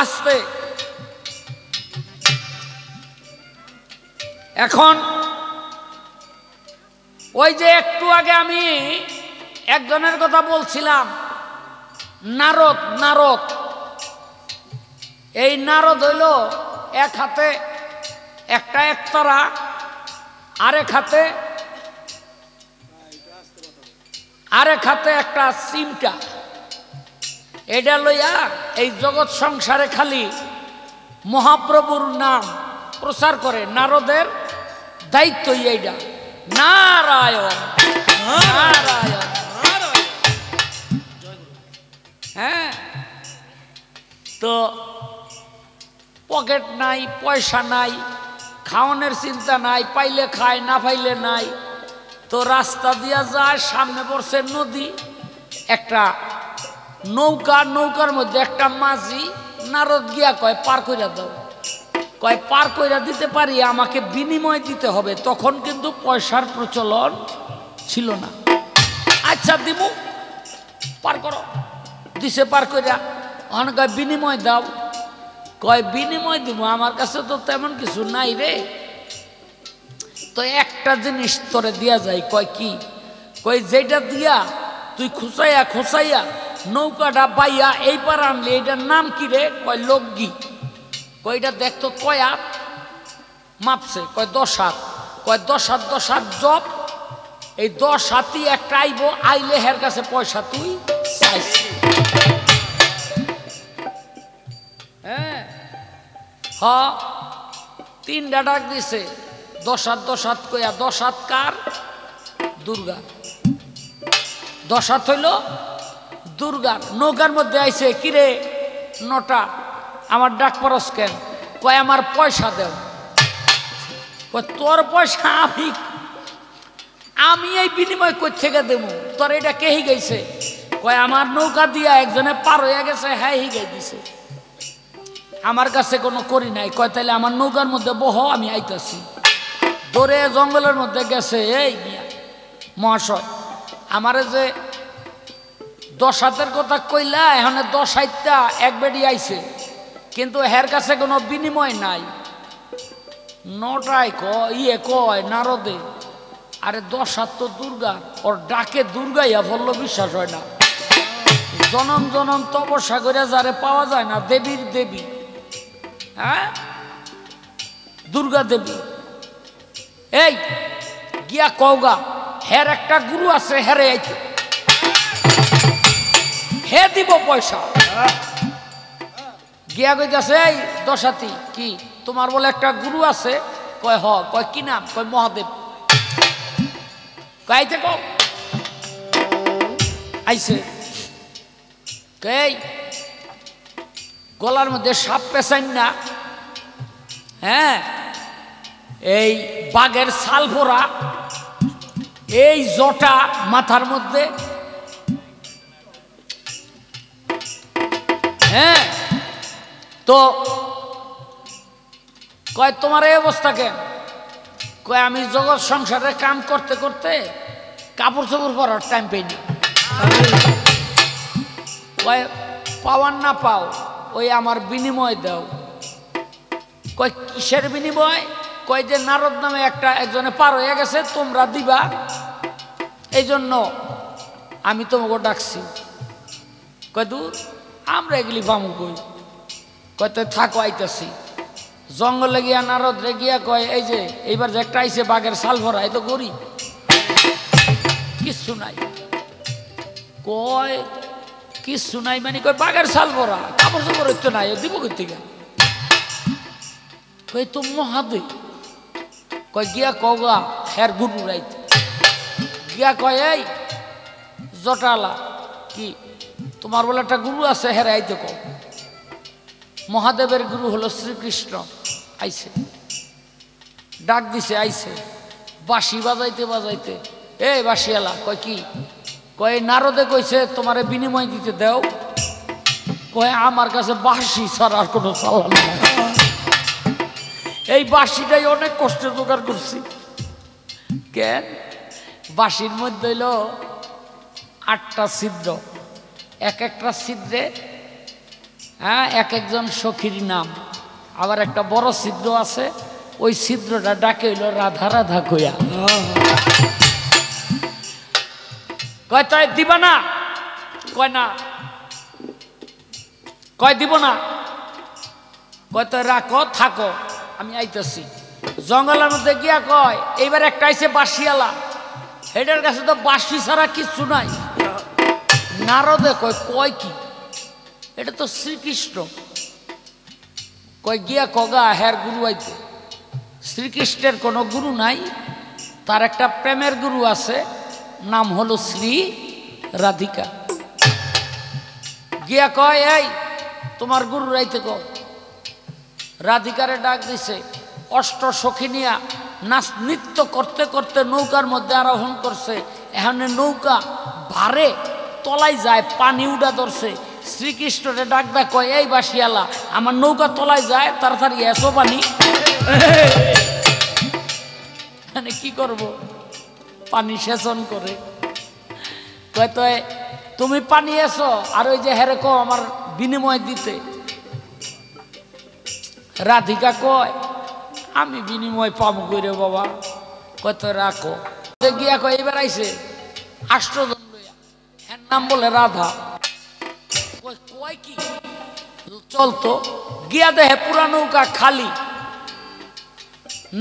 আসতে। এখন ওই যে একটু আগে আমি একজনের কথা বলছিলাম, নারদ। এই নারদ হইল এক হাতে একটা একতারা, আরেক হাতে একটা চিমটা। এটা লইয়া এই জগৎ সংসারে খালি মহাপ্রভুর নাম প্রচার করে। নারদের দায়িত্ব এইটা। নারায়ণ নারায়ণ। হ্যাঁ, তো পকেট নাই, পয়সা নাই, খাওয়ানোর চিন্তা নাই, পাইলে খায় না পাইলে নাই। তো রাস্তা দিয়া যায়, সামনে পড়ছে নদী, একটা নৌকার মধ্যে একটা মাঝি। নারদ গিয়া কয় পার কইরা দাও। কয় পার কইরা দিতে পারি, আমাকে বিনিময় দিতে হবে। তখন কিন্তু পয়সার প্রচলন ছিল না। আচ্ছা দিমু, পার করো। দিছে পার কইরা। অন কয় বিনিময় দাও। কয় বিনিময় দিব, আমার কাছে তো তেমন কিছু নাই রে। তো একটা জিনিস তোরে দিয়া যায়। কয় কি? কয় যেটা দিয়া তুই খুঁচাইয়া নৌকাটা বাইয়া এই পার আনলে, এটার নাম কি রে? কয় লগগি। কয় এটা দেখতো কয় হাত? মাপছে। কয় 10 হাত। কয় 10 হাত জব। এই 10 হাতই একটা আইব, আইলে হের কাছে পয়সা তুই চাইছ। হ্যাঁ, 3টা ডাক দিছে। 10 হাত কইয়া। 10 হাত কার? দুর্গা। 10 হাত হইল দুর্গার। নৌকার মধ্যে আইছে, কিরে নটা আমার ডাক পরস কেন? কয় আমার পয়সা দেও। কয় তোর পয়সা আমি এই বিনিময় কই থেকে দেব? তোর এটা কে হিগাইছে? কয় আমার নৌকা দিয়া একজনে পার হইয়া গেছে, হ্যাঁ হিগাই দিছে, আমার কাছে কোনো করি নাই। কয় তাইলে আমার নৌকার মধ্যে বহ, আমি আইতাছি। দৌড়ে জঙ্গলের মধ্যে গেছে। এই মিয়া মহাশয়, আমারে যে 10 হাতের কথা কইলা, এখানে 10 হাতটা এক বেডি আইছে, কিন্তু হের কাছে কোনো বিনিময় নাই। নটায় কয় নারদে, আরে 10 হাত তো দুর্গা, ওর ডাকে দুর্গাইয়া বলল, বিশ্বাস হয় না। জনম তপস্যা করে যারে পাওয়া যায় না, দেবীর দেবী হ্যাঁ দুর্গা দেবী এই গিয়া কওগা হের একটা গুরু আছে হেরে আইতে হে দিব পয়সা গিয়া কইতাছে এই দশাতি কি তোমার বলে একটা গুরু আছে কয় হ কয় কি নাম কয় মহাদেব কইতে কও আইছে কই গলার মধ্যে সাপ পেছাইন না হ্যাঁ এই বাঘের ছাল ভরা এই জটা মাথার মধ্যে হ্যাঁ তো কয় তোমার এই অবস্থা কেন কয় আমি জগৎ সংসারে কাম করতে করতে কাপড় চোপড় পরার টাইম পাইনি কয় পাওয়ার না পাও ওই আমার বিনিময় দাও কয় কিসের বিনিময় কয় যে নারদ নামে একজনে পার হয়ে গেছে তোমরা দিবা এই জন্য আমি তোমাকে ডাকছি কয় দূর আমরা এগুলি পামু কই কয় তো থাকো আইতাছি জঙ্গলে গিয়া নারদ রে গিয়া কয় এই যে এইবার যে একটা আইছে বাঘের ছাল ভরা এই তো গরি কিচ্ছু নাই কয় কিচ্ছু নাই মানে কয় বাঘের ছাল ভরা কাপড় চোপড় হইতো নাই দিব কই থেকে কয় তো মহাদেব কয় গিয়া কওগা হের গুরু রাইতে গিয়া কয় এই জটালা কি তোমার বলে একটা গুরু আছে হেরে আইতে কও মহাদেবের গুরু হলো শ্রীকৃষ্ণ আইছে ডাক দিছে আইছে বাঁশি বাজাইতে বাজাইতে এই বাঁশিয়ালা কয় কি কয় নারদে কইছে তোমারে বিনিময় দিতে দাও কয় আমার কাছে বাঁশি ছাড়ার কোনো চালান নাই এই বাঁশিটাই অনেক কষ্টে জোগাড় করছি কেন বাঁশির মধ্যে হইল 8টা ছিদ্র এক একটা ছিদ্রে হ্যাঁ এক একজন সখীর নাম আবার একটা বড় ছিদ্র আছে ওই ছিদ্রটা ডাকে হইল রাধা রাধা কইয়া কয় তাই দিবা না কয় না কয় দিব না কয় তো রাখো থাকো আমি আইতেছি জঙ্গলের মধ্যে গিয়া কয় এইবার একটা আইছে বাঁশিয়ালা হেডের কাছে তো বাঁশি ছাড়া কিচ্ছু নাই নারদে কয় কয় কি এটা তো শ্রীকৃষ্ণ কয় গিয়া কগা হের গুরু আইতে শ্রীকৃষ্ণের কোনো গুরু নাই তার একটা প্রেমের গুরু আছে নাম হলো শ্রী রাধিকা গিয়া কয় এই তোমার গুরু রাইতে কও রাধিকারে ডাক দিছে অষ্ট সখী নিয়া নাচ নৃত্য করতে করতে নৌকার মধ্যে আরোহণ করছে এখানে নৌকা ভারে তলায় যায় পানি উড়া ধরছে শ্রীকৃষ্ণরে ডাক দা কয় এই বাঁশিয়ালা আমার নৌকা তলায় যায় তাড়াতাড়ি এসো পানি মানে কি করব পানি সেচন করে কয় তো তুমি পানি এসো আর ওই যে হেরে কো আমার বিনিময় দিতে রাধিকা কয় আমি বিনিময় পাবো কইরে বাবা কত রাখো গিয়া কয় এবার আইছে 8 জন লইয়া এর নাম বলে রাধা কয় কি চলতো গিয়া দেখে পুরা নৌকা খালি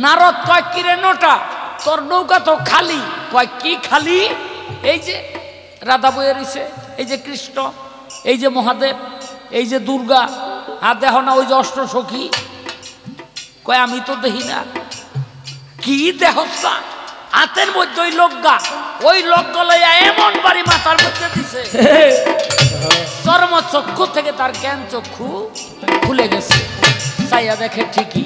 নারদ কয় কিরে নোটা তোর নৌকা তো খালি কয় কি খালি এই যে রাধা বইয়ে রইছে এই যে কৃষ্ণ এই যে মহাদেব এই যে দুর্গা আর দেখো না ওই যে অষ্ট সখী কয় আমি তো দেখি না কি দেখছা হাতের মধ্যে ওই লগ্গা লইয়া এমন বাড়ি মাথার মধ্যে দিছে চর্ম চক্ষু থেকে তার জ্ঞান চক্ষু খুলে গেছে চাইয়া দেখে ঠিকই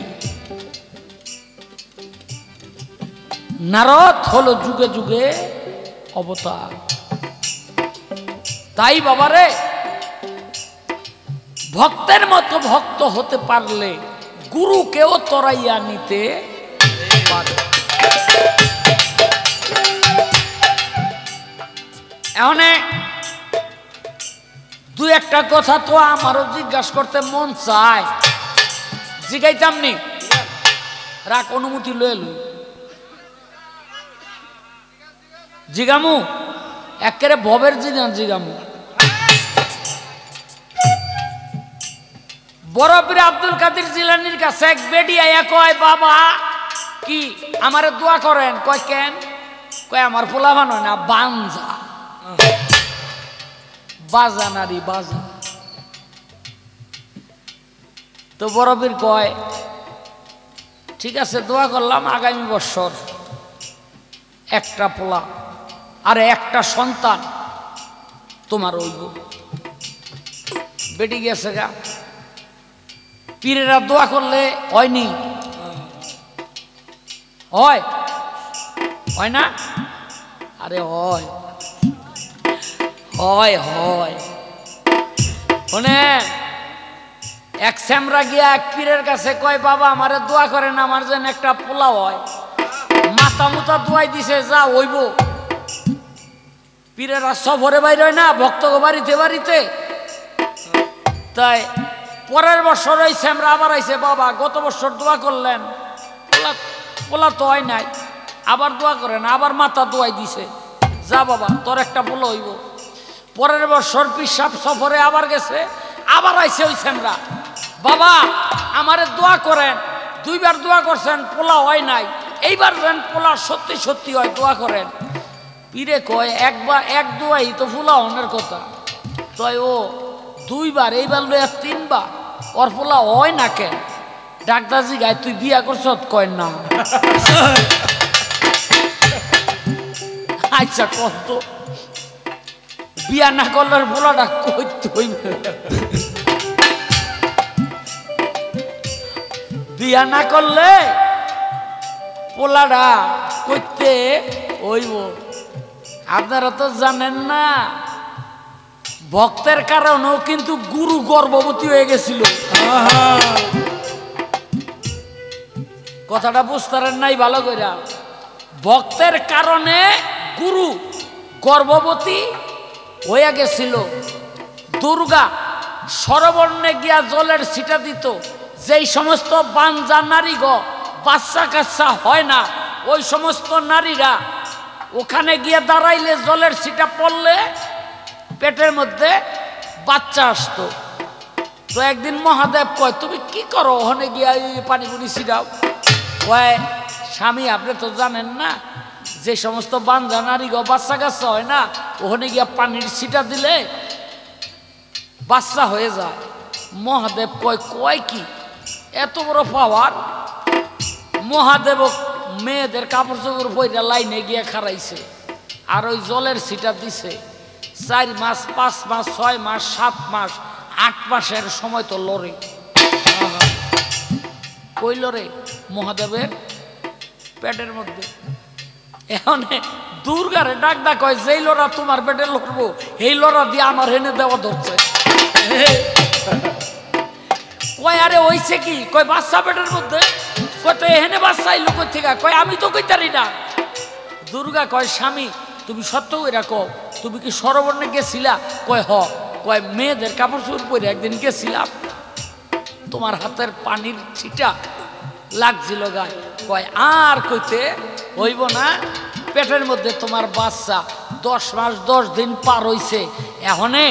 নারদ হলো যুগে যুগে অবতার তাই বাবারে ভক্তের মতো ভক্ত হতে পারলে গুরুকেও তরাইয়া নিতে পারে এখন দু একটা কথা তো আমারও জিজ্ঞাসা করতে মন চায় জিগাইতাম নি রাখ অনুমতি লয়ে লই জিগামু একেবারে ভবের জিগামু বড় পীর আব্দুল কাদের জিলানীর কাছে এক বেডি আয়া কয়, বাবা কি আমারে দোয়া করেন। কয় কেন? কয় আমার পোলা বানো না বাঞ্জা, বাজা নারী বাজা। তো বড় পীর কয় ঠিক আছে দোয়া করলাম, আগামী বছর একটা পোলা আর একটা সন্তান তোমার হইব। বেটি গেছে গা। পীরেরা দোয়া করলে হয়নি, হয় হয় না? আরে হয় হয় হয়। শুনে এক শ্যামরা গিয়া এক পীরের কাছে কয়, বাবা আমারে দোয়া করেন আমার যেন একটা পোলা হয়। মাথা মুতা দোয়াই দিছে, যা হইব। পীরেরা সফরে বাইর হয় না ভক্ত বাড়িতে বাড়িতে। তাই পরের বছর ওই শ্যামরা আবার আইছে, বাবা গত বছর দোয়া করলেন পোলা তো হয় নাই, আবার দোয়া করেন। আবার মাথা দোয়াই দিছে, যা বাবা তোর একটা পোলা হইব। পরের বছর পিসাব সফরে আবার গেছে, আবার আইছে ওই শ্যামরা, বাবা আমারে দোয়া করেন। দুইবার দোয়া করছেন পোলা হয় নাই, এইবার যেন পোলা সত্যি সত্যি হয়, দোয়া করেন। পীরে কয় একবার এক দোয়াই তো পোলা হনের কথা, তাই ও দুইবার এইবার লইয়া তিনবার, ওর পোলা হয় না কেন? ডাক্তারজি গায় তুই বিয়া করছ? কয় না। আচ্ছা কত বিয়া না করলে পোলাটা কইতে হইবে? বিয়া না করলে পোলাটা কইতে হইব। আপনারা তো জানেন না, ভক্তের কারণেও কিন্তু গুরু গর্ভবতী হয়ে গেছিল। কথাটা বুঝতে নাই ভালো করে। ভক্তের কারণে গুরু গর্ভবতী হয়ে গেছিল। দুর্গা সরবর্ণে গিয়া জলের ছিটা দিত। যেই সমস্ত বাঞ্জা নারী গো বাচ্চা কাচ্চা হয় না, ওই সমস্ত নারীরা ওখানে গিয়ে দাঁড়াইলে জলের ছিটা পড়লে পেটের মধ্যে বাচ্চা আসতো। তো একদিন মহাদেব কয়, তুমি কি করো ওখানে গিয়া পানি পুনি ছিটাও? কয়, স্বামী আপনি তো জানেন না, যে সমস্ত বাঞ্জা নারী গো বাচ্চা কাচ্চা হয় না, ওখানে গিয়া পানির ছিটা দিলে বাচ্চা হয়ে যায়। মহাদেব কয়, কয় কি এত বড় পাওয়ার? মহাদেব মেয়েদের কাপড় চোপড় পইরা লাইনে গিয়ে খারাইছে, আর ওই জলের ছিটা দিছে। 4 মাস 5 মাস 6 মাস 7 মাস 8 মাসের সময় তো লড়ে। কই লড়ে? মহাদেবের পেটের মধ্যে। এখন দুর্গারে ডাক ডাক কয়, যেই লড়া তোমার পেটে লড়বো এই লড়া দিয়ে আমার হেনে দেওয়া ধরছে। কয় আরে হইছে কি? কয় বাচ্চা পেটের মধ্যে। কয় তো এখানে বাচ্চা আইলো কই থেকে? কয় আমি তো কইতারি না। দুর্গা কয়, স্বামী তুমি সত্য কইরা কও, তুমি কি সরবর্ণে গেছিলা? কয় হ। কয় মেয়েদের কাপড় চোপড় পরে একদিন গেছিলাম, তোমার হাতের পানির ছিটা লাগছিল গায়ে। কয় আর কইতে হইব না, পেটের মধ্যে তোমার বাচ্চা 10 মাস 10 দিন পার হইছে। এখনে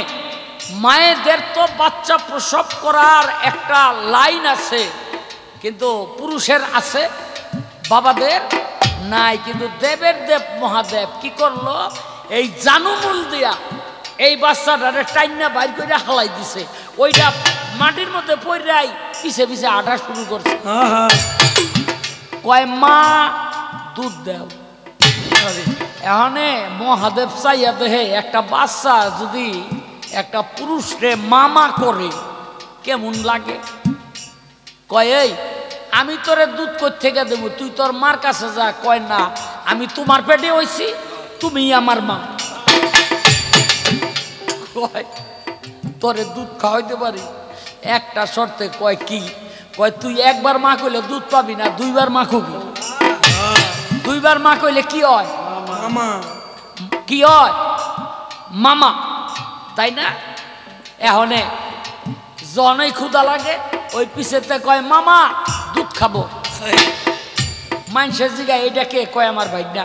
মায়েদের তো বাচ্চা প্রসব করার একটা লাইন আছে, কিন্তু পুরুষের আছে, বাবাদের নাই। কিন্তু দেবের দেব মহাদেব কি করলো? এই জানুমূল দিয়া এই বাচ্চাটারে টাইনা বাইর করে হালাই দিছে। ওইটা মাটির মধ্যে পড়াই পিছে পিছে আটা শুরু করছে। কয় মা দুধ দেও। এখানে মহাদেব চাইয়া দেহে একটা বাচ্চা যদি একটা পুরুষরে মামা করে কেমন লাগে? কয় এই আমি তোরে দুধ কই থেকে দেবো, তুই তোর মার কাছে যা। কয় না, আমি তোমার পেটে হইছি, তুমি আমার মা। কয় তোরে দুধ খাওয়াইতে পারি একটা শর্তে। কয় কি? কয় তুই একবার মা কইলে দুধ পাবি না, 2 বার মা কবি। 2 বার মা কইলে কি হয়? মামা। কি হয়? মামা, তাই না? এখনে জনই ক্ষুধা লাগে, ওই পিছেতে কয় মামা দুধ খাবো। মানুষের জিগায় এইটা কে? কয় আমার ভাই না।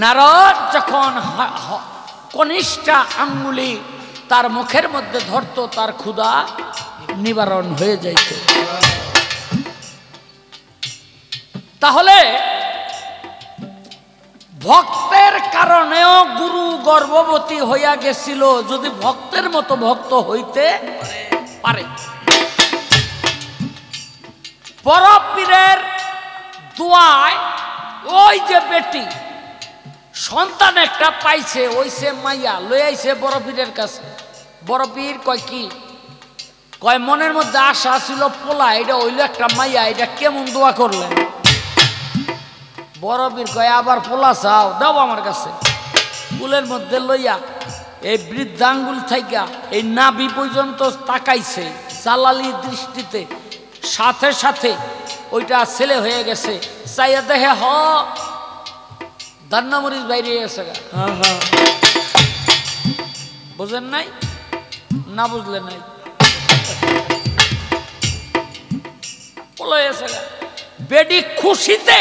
নারদ যখন কনিষ্ঠা আঙ্গুলি তার মুখের মধ্যে ধরতো তার ক্ষুধা নিবারণ হয়ে যাইত। তাহলে ভক্তের কারণেও গুরু গর্ভবতী হইয়া গেছিল, যদি ভক্তের মতো ভক্ত হইতে পারে। বড় পীরের দোয়ায় ওই যে বেটি সন্তান একটা পাইছে, ওই সে মাইয়া লই আইছে বড় পীরের কাছে। বড় পীর কয় কি কয়, মনের মধ্যে আশা ছিল পোলা, এটা হইল একটা মাইয়া, এটা কেমন দোয়া করলেন? বড় পীর কয় আবার পোলা চাও, দাও আমার কাছে। কুলের মধ্যে লইয়া এই বৃদ্ধাঙ্গুল থাইকা এই নাভি পর্যন্ত তাকাইছে জালালি দৃষ্টিতে, সাথে সাথে ওইটা ছেলে হয়ে গেছে। চাইয়া দেখে হ দান্নামরিচ বাইরে গেছে। বুঝেন নাই? না বুঝলে নাই, বেডি খুশিতে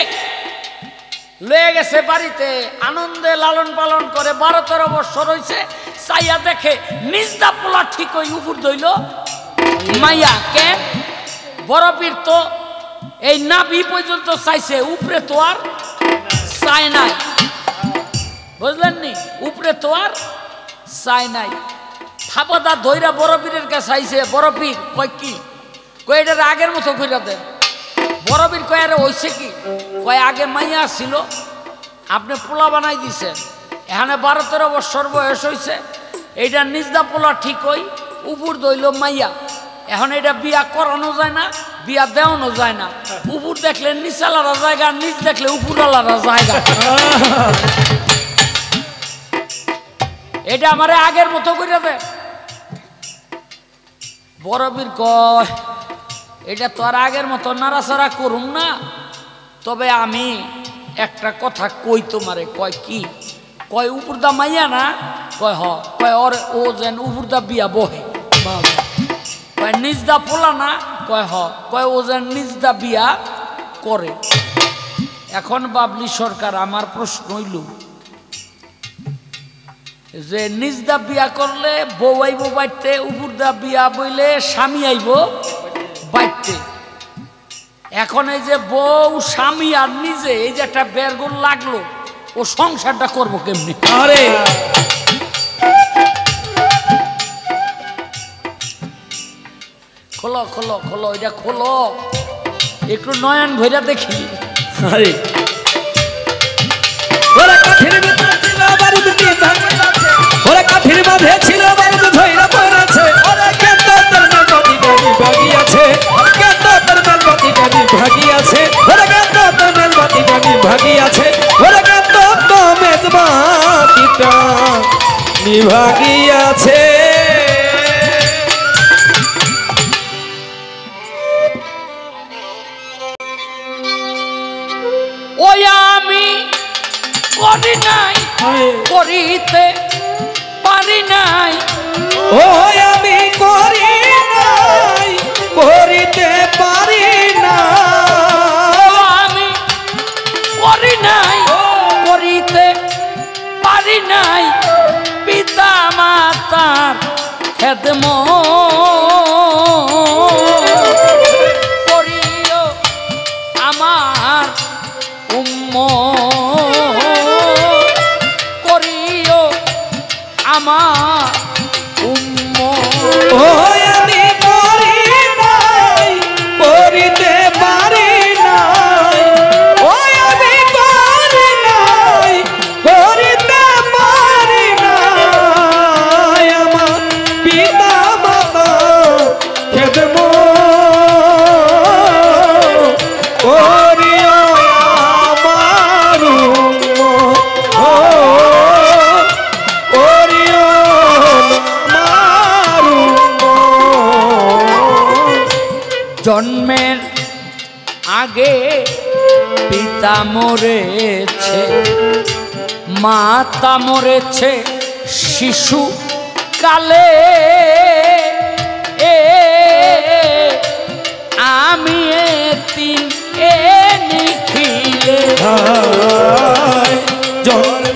লয়ে গেছে বাড়িতে, আনন্দে লালন পালন করে 12-13 বছর হয়েছে। চাইয়া দেখে নিজদা পোলা ঠিক হই উপর দইল মাইয়া। কেন? বড় পীর তো এই নাভি পর্যন্ত চাইছে, উপরে তো আর চাই নাই। বুঝলেন নি? উপরে তো আর চাই নাই। থাপদা ধইরা বড় পীরের কাছে আইছে। বড় পীর কয় কি কয়, এটার আগের মতো কইরা দেন। বড় পীর কয় আরে হইছে কি কয়, আগে মাইয়া ছিল, আপনি পোলা বানাই দিছেন, এখানে 12-13 বছর বয়স হয়েছে, এইটা নিজদা পোলা ঠিক হই উপর দইল মাইয়া। এখন এটা বিয়া করানো যায় না, বিয়া দেওয়ানো যায় না। উপর দেখলে নিচ আলাদা জায়গা, নিচ দেখলে উপর আলাদা জায়গা। এটা আমারে আগের মতো করে দেয়। বড় পীর কয় এটা তো আর আগের মতো নাড়াচাড়া করুম না, তবে আমি একটা কথা কই তোমারে। কয় কি? কয় উপরদা মাইয়া না? কয় হ। কয় ওর ও যেন উপরদা বিয়া বহে। কয় নিজদা পোলা না? কয় হ। কয় ও যেন নিজদা বিয়া করে। এখন বাবলি সরকার, আমার প্রশ্ন হইল যে নিজদা বিয়া করলে বউ আইব বাইতে, উপরদা বিয়া বইলে স্বামী আইব বাইতে। এখন এই যে বউ স্বামী আর নিজে এই যে একটা বেরগুল লাগলো, ও সংসারটা করবো কেমনি? আরে খোলো খোলো খোলো, এটা খোলো, একটু নয়ন ভৈরা দেখি। আরে ওরে কাঠির ভিতরে ছিল বারুদ কি ঝামেলাছে, ওরে কাঠির মাঝে ছিল বারুদ ধইরা পড়েছে, ওরে কেত তোর মেলবতি গানি ভাগিয়াছে, কেত তোর মেলবতি গানি ভাগিয়াছে, ওরে কেত তোর মেলবতি গানি ভাগিয়াছে, ওরে কেত তো মেজবাতিটা নিভাগিয়াছে। ওই আমি করি নাই, করিতে পারি নাই, ও আমি করি নাই, করিতে পারি না, আমি করি নাই, করিতে পারি নাই, পিতা মাতার খেদমত করিও আমার করিও আমার ও আমি করি নাই, করিতে পারি নাই, ও আমি করি নাই, করিতে পারি নাই, আমার পিতা মাতা খেদমত করিও আমার করিও আমার। জন্মের আগে পিতা মরেছে, মাতা মরেছে শিশু কালে, আমি এতিম এ নিখিলে। জন্ম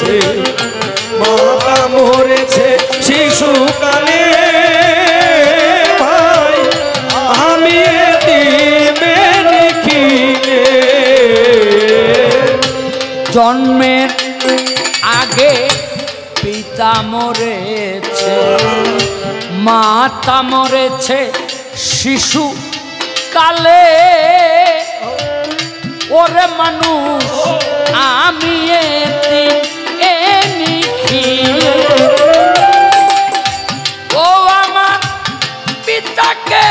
মরেছে, মাতা মরেছে শিশুকালে ভাই আমি এতিমের খিলে। জন্মের আগে পিতা মরেছে, মাতা মরেছে শিশু কালে। ওরে মানুষ আমি এতিম এ নিখিলে। ও আমার পিতাকে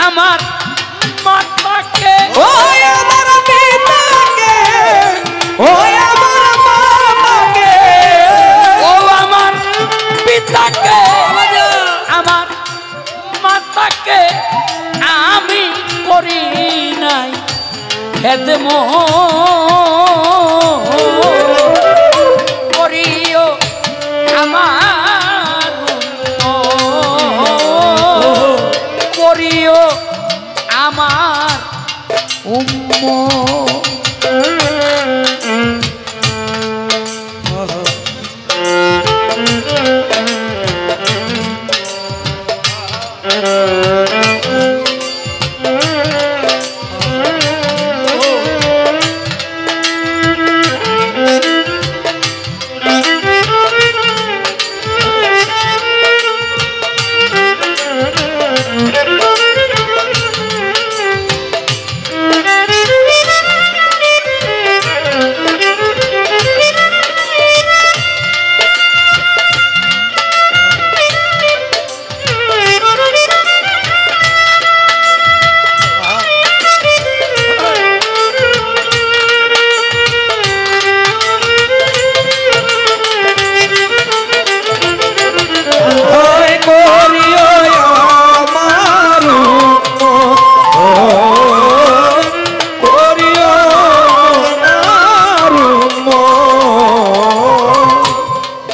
আমার মাতাকে, ও আমার পিতাকে, ও আমার মাতাকে, ও আমার পিতাকে আমার মাতাকে আমি করি নাই খেদমত। করিও আমার করিও আমার উম্মত।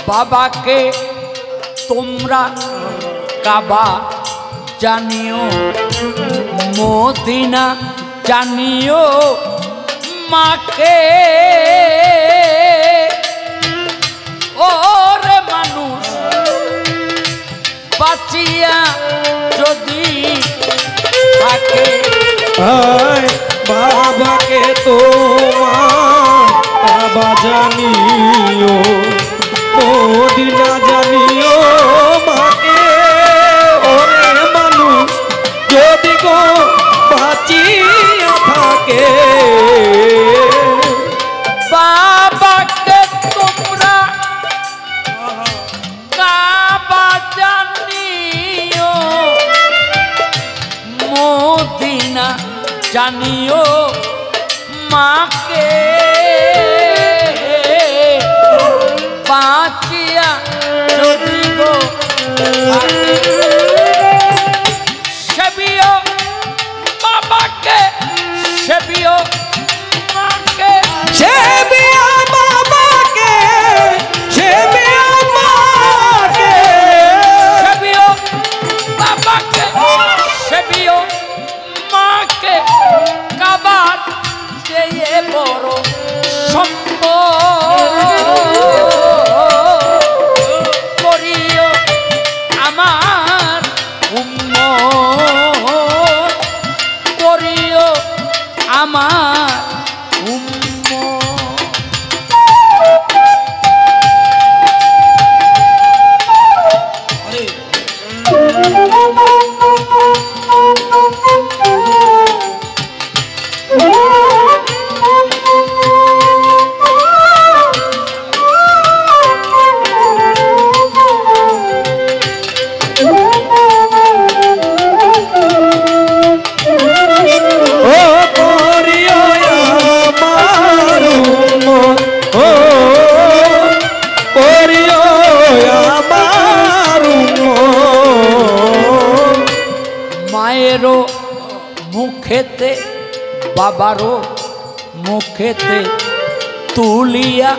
বাবাকে তোমরা কাবা জানিও, মদিনা জানিও, মাকে ওরে মানুষ বাঁচিয়া যদি থাকে। বাবাকে তোমার বাবা জানিও, মদিনা জানিও, মাকে ওরে মানুষ যদি গো বাঁচিয়া থাকে। বাবাকে তোমরা কাবা জানিও, মদিনা জানিও, মাকে বাঁচিয়া যদি গো সেবিও বাবাকে, সেবিও মাকে, সেবিয়া বাবাকে, সেবিয়া মাকে, সেবিও বাবাকে, সেবিও মাকে। কাবার চেয়ে বড় করিও আমার উম্মত, করিও আমার উম্মত। মায়েরও মুখেতে বাবারও মুখেতে তুলিয়া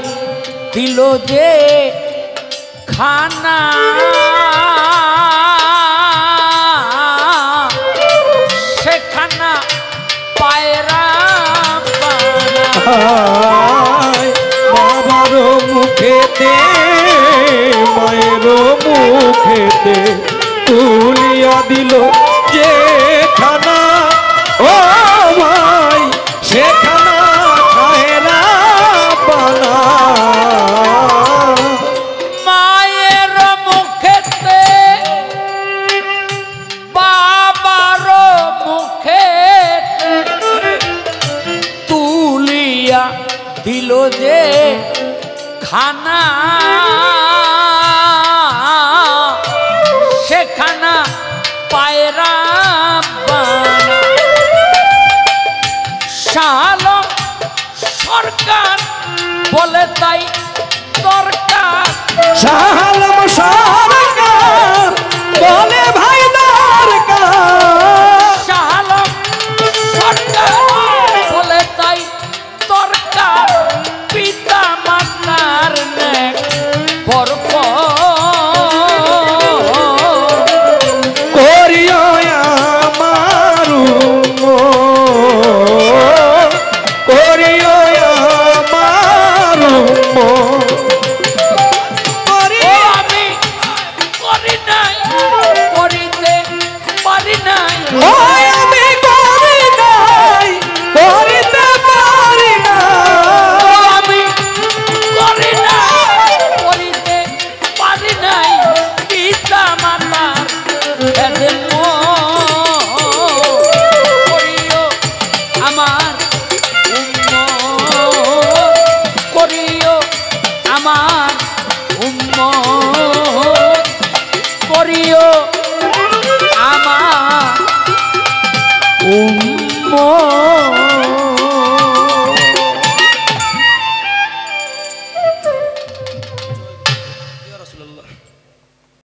দিল যে খানা, সেখানা পায়রা বাবার মুখেতে মায়ের মুখেতে তুলিয়া দিল যে খানা ও ভাই সেখানা খায়রা বানা মায়ের মুখেতে বাবার মুখেতে তুলিয়া দিল যে খানা সেখানা পায়রা বানা শাল সরকার বলে তাই দরকার শাহালম সরকার বলে ভাই দরকার শাল সরকার বলে তাই দরকার পিতা মাতার নেক বরক করিও আমারু করিও আমারু ও আমি করি নাই করিতে পারি নাই ওই আমি করি নাই করিতে পারি না ও আমি করি নাই করিতে পারি নাই পিতা মাতার এদের করিও আমার করিও আমার করিও আমার ইয়া রাসূলুল্লাহ